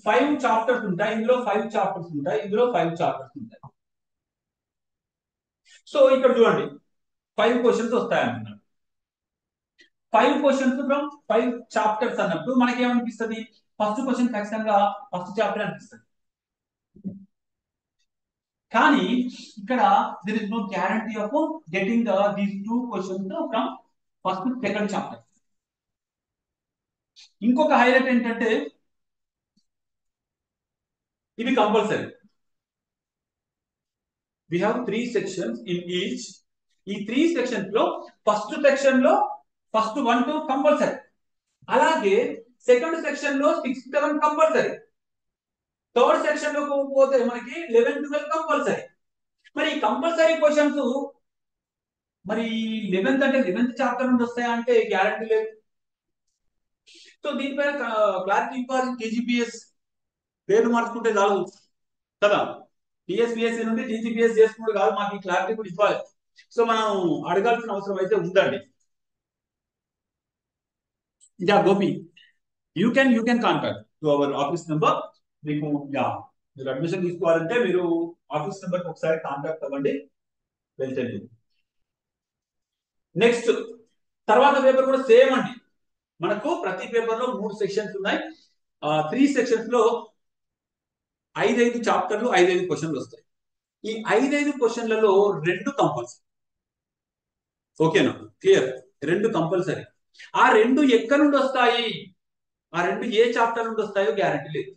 5 చాప్టర్స్ ఉంటాయి, ఇందులో 5 చాప్టర్స్ ఉంటాయి, ఇందులో 5 చాప్టర్స్ ఉంటాయి. సో ఇక్కడ చూడండి 5 క్వశ్చన్స్ వస్తాయి అంటున్నాడు. 5 క్వశ్చన్స్ ఫ్రమ్ 5 చాప్టర్స్ అన్నప్పుడు మనకి ఏమనిపిస్తుంది? ఫస్ట్ క్వశ్చన్ ఖచ్చితంగా ఫస్ట్ చాప్టర్ అనిపిస్తుంది. కానీ ఇక్కడ there is no guarantee of getting these 2 questions from first second chapter. ఇంకొక హైలైట్ ఏంటంటే ఇది compulsory. we have 3 sections in each. ఈ 3 సెక్షన్స్ లో ఫస్ట్ సెక్షన్ లో ఫస్ట్ 1 2 కంపల్సరీ, అలాగే సెకండ్ సెక్షన్ లో 6 7 కంపల్సరీ, థర్డ్ సెక్షన్ లో పోతే మనకి 11 12 కంపల్సరీ. మరి కంపల్సరీ క్వశ్చన్స్ మరి 11th అంటే 11th చాప్టర్ నుండి వస్తాయా అంటే గ్యారంటీ లేదు. సో దీనిపైన క్లారిటీ ఇవ్వాలి. టీజీపీఎస్ పేరు మార్చుకుంటే చాలు కదా, టీఎస్పీఎస్సీ నుండి టీజీపీఎస్ చేసుకుంటే కాదు, మాకు ఈ క్లారిటీ కూడా ఇవ్వాలి. సో మనం అడగాల్సిన అవసరం అయితే ఉందండి. Yeah Gopi, you can contact to our office number. మీకు మీరు అడ్మిషన్ తీసుకోవాలంటే మీరు ఆఫీస్ నెంబర్ ఒకసారి కాంటాక్ట్ అవ్వండి, వెళ్తే. నెక్స్ట్ తర్వాత పేపర్ కూడా సేమ్ అండి. మనకు ప్రతి పేపర్ లో 3 సెక్షన్స్ ఉన్నాయి. 3 సెక్షన్స్ లో 5 చాప్టర్లు 5 క్వశ్చన్లు వస్తాయి. ఈ 5 క్వశ్చన్లలో 2 కంపల్సరీ. ఓకేనా? క్లియర్? 2 కంపల్సరీ. ఆ 2 ఎక్కడి నుండి వస్తాయి, ఆ 2 ఏ చాప్టర్ నుండి వస్తాయో గ్యారంటీ లేదు.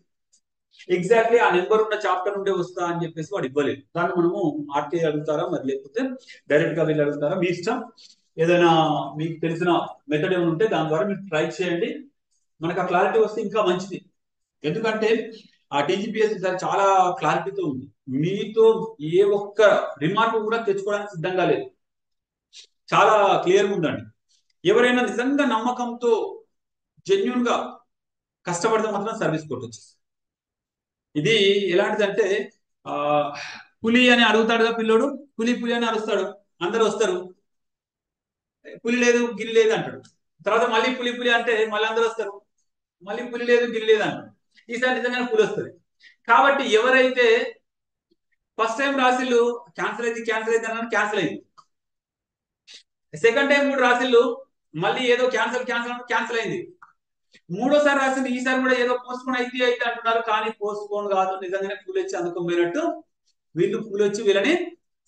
ఎగ్జాక్ట్లీ ఆ నెంబర్ ఉన్న చాప్టర్ నుండే వస్తా అని చెప్పేసి వాడు ఇవ్వలేదు. దాన్ని మనము ఆర్టీఐ అడుగుతారా, మరి లేకపోతే డైరెక్ట్ గా వెళ్ళి అడుగుతారా, మీ ఇష్టం. ఏదైనా మీకు తెలిసిన మెథడ్ ఏమైనా ఉంటే దాని ద్వారా మీరు ట్రై చేయండి. మనకు ఆ క్లారిటీ వస్తే ఇంకా మంచిది. ఎందుకంటే ఆ టీజీపీఎస్ చాలా క్లారిటీతో ఉంది. మీతో ఏ ఒక్క రిమార్క్ కూడా తెచ్చుకోవడానికి సిద్ధంగా లేదు, చాలా క్లియర్గా ఉందండి. ఎవరైనా నిజంగా నమ్మకంతో జెన్యున్ గా కష్టపడితే మాత్రం సర్వీస్ కొట్టొచ్చు. ఇది ఎలాంటిదంటే పులి అని అడుగుతాడుగా పిల్లోడు, పులి పులి అని అరుస్తాడు, అందరు వస్తారు. పులి లేదు గిరి లేదు అంటాడు. తర్వాత మళ్ళీ పులి పులి అంటే మళ్ళీ అందరూ వస్తారు, మళ్ళీ పులి లేదు గిరి లేదు అంటాడు. ఈసారి నిజంగానే పులి వస్తుంది. కాబట్టి ఎవరైతే ఫస్ట్ టైం రాసిళ్ళు క్యాన్సిల్ అయితే అన్నారు, క్యాన్సిల్ అయింది. సెకండ్ టైం కూడా రాసిళ్ళు మళ్ళీ ఏదో క్యాన్సిల్ అయింది. మూడోసారి రాసింది ఈసారి కూడా ఏదో పోస్ట్ పోన్ అయితే అంటున్నారు, కానీ పోస్ట్ పోన్ కాదు, నిజంగానే పూలు వచ్చి అందుకోపోయినట్టు వీళ్ళు పూలు వచ్చి వీళ్ళని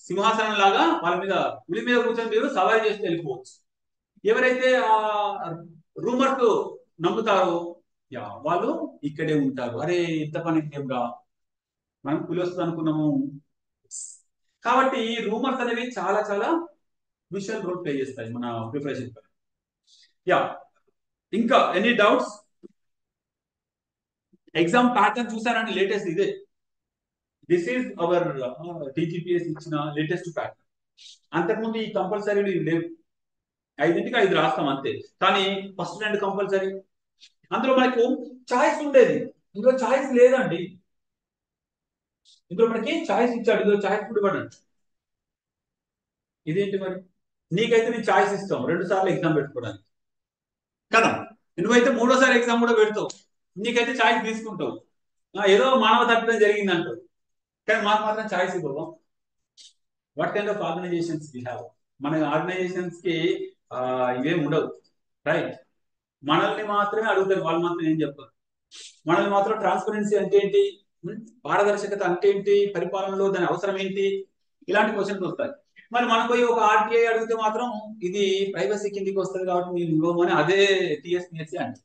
సింహాసనం లాగా వాళ్ళ మీద పులి మీద కూర్చొని మీరు సవారీ చేసి వెళ్ళిపోవచ్చు. ఎవరైతే ఆ రూమర్స్ నమ్ముతారో వాళ్ళు ఇక్కడే ఉంటారు. అరే ఇంత పని ఏమిరా, మనం పులి వస్తుంది అనుకున్నాము. కాబట్టి ఈ రూమర్స్ అనేవి చాలా చాలా విషయాలు రోల్ ప్లే చేస్తాయి మన ప్రిపరేషన్. ఇంకా ఎనీ డౌట్స్? ఎగ్జామ్ ప్యాటర్న్ చూసారండి, లేటెస్ట్ ఇదే. దిస్ ఈజ్ అవర్ టీజీపీఎస్ ఇచ్చిన లేటెస్ట్ ప్యాటర్న్. అంతకుముందు ఈ కంపల్సరీలు లేవు, 5ంటికి 5 రాస్తాం అంతే. కానీ ఫస్ట్ 2 కంపల్సరీ. అందులో మనకు చాయిస్ ఉండేది, ఇందులో చాయిస్ లేదండి. ఇందులో మనకి చాయిస్ ఇచ్చాడు, ఇందులో చాయిస్ కూడా ఇవ్వడండి. ఇదేంటి మరి? నీకైతే నీ చాయిస్ ఇస్తాం 2 సార్లు ఎగ్జామ్ పెట్టుకోవడానికి కదా, నువ్వైతే 3వ సారి ఎగ్జామ్ కూడా పెడతావు, నీకైతే చాయిస్ తీసుకుంటావు. ఏదో మానవ తప్పిదం జరిగింది అంటావు, కానీ మాకు మాత్రం చాయిస్ ఇవ్వవు. What kind of organizations we have? మన ఆర్గనైజేషన్స్ కి ఇవేం ఉండవు, రైట్? మనల్ని మాత్రమే అడుగుతారు, వాళ్ళు మాత్రం ఏం చెప్పారు. మనల్ని మాత్రం ట్రాన్స్పరెన్సీ అంటే ఏంటి, పారదర్శకత అంటే ఏంటి, పరిపాలనలో దాని అవసరం ఏంటి, ఇలాంటి క్వశ్చన్స్ వస్తాయి. మరి మనకు పోయి ఒక ఆర్టీఐ అడిగితే మాత్రం ఇది ప్రైవసీ కిందికి వస్తుంది కాబట్టి మీరు ఇవ్వమని అదే టీఎస్పీఎస్సీ అంటే.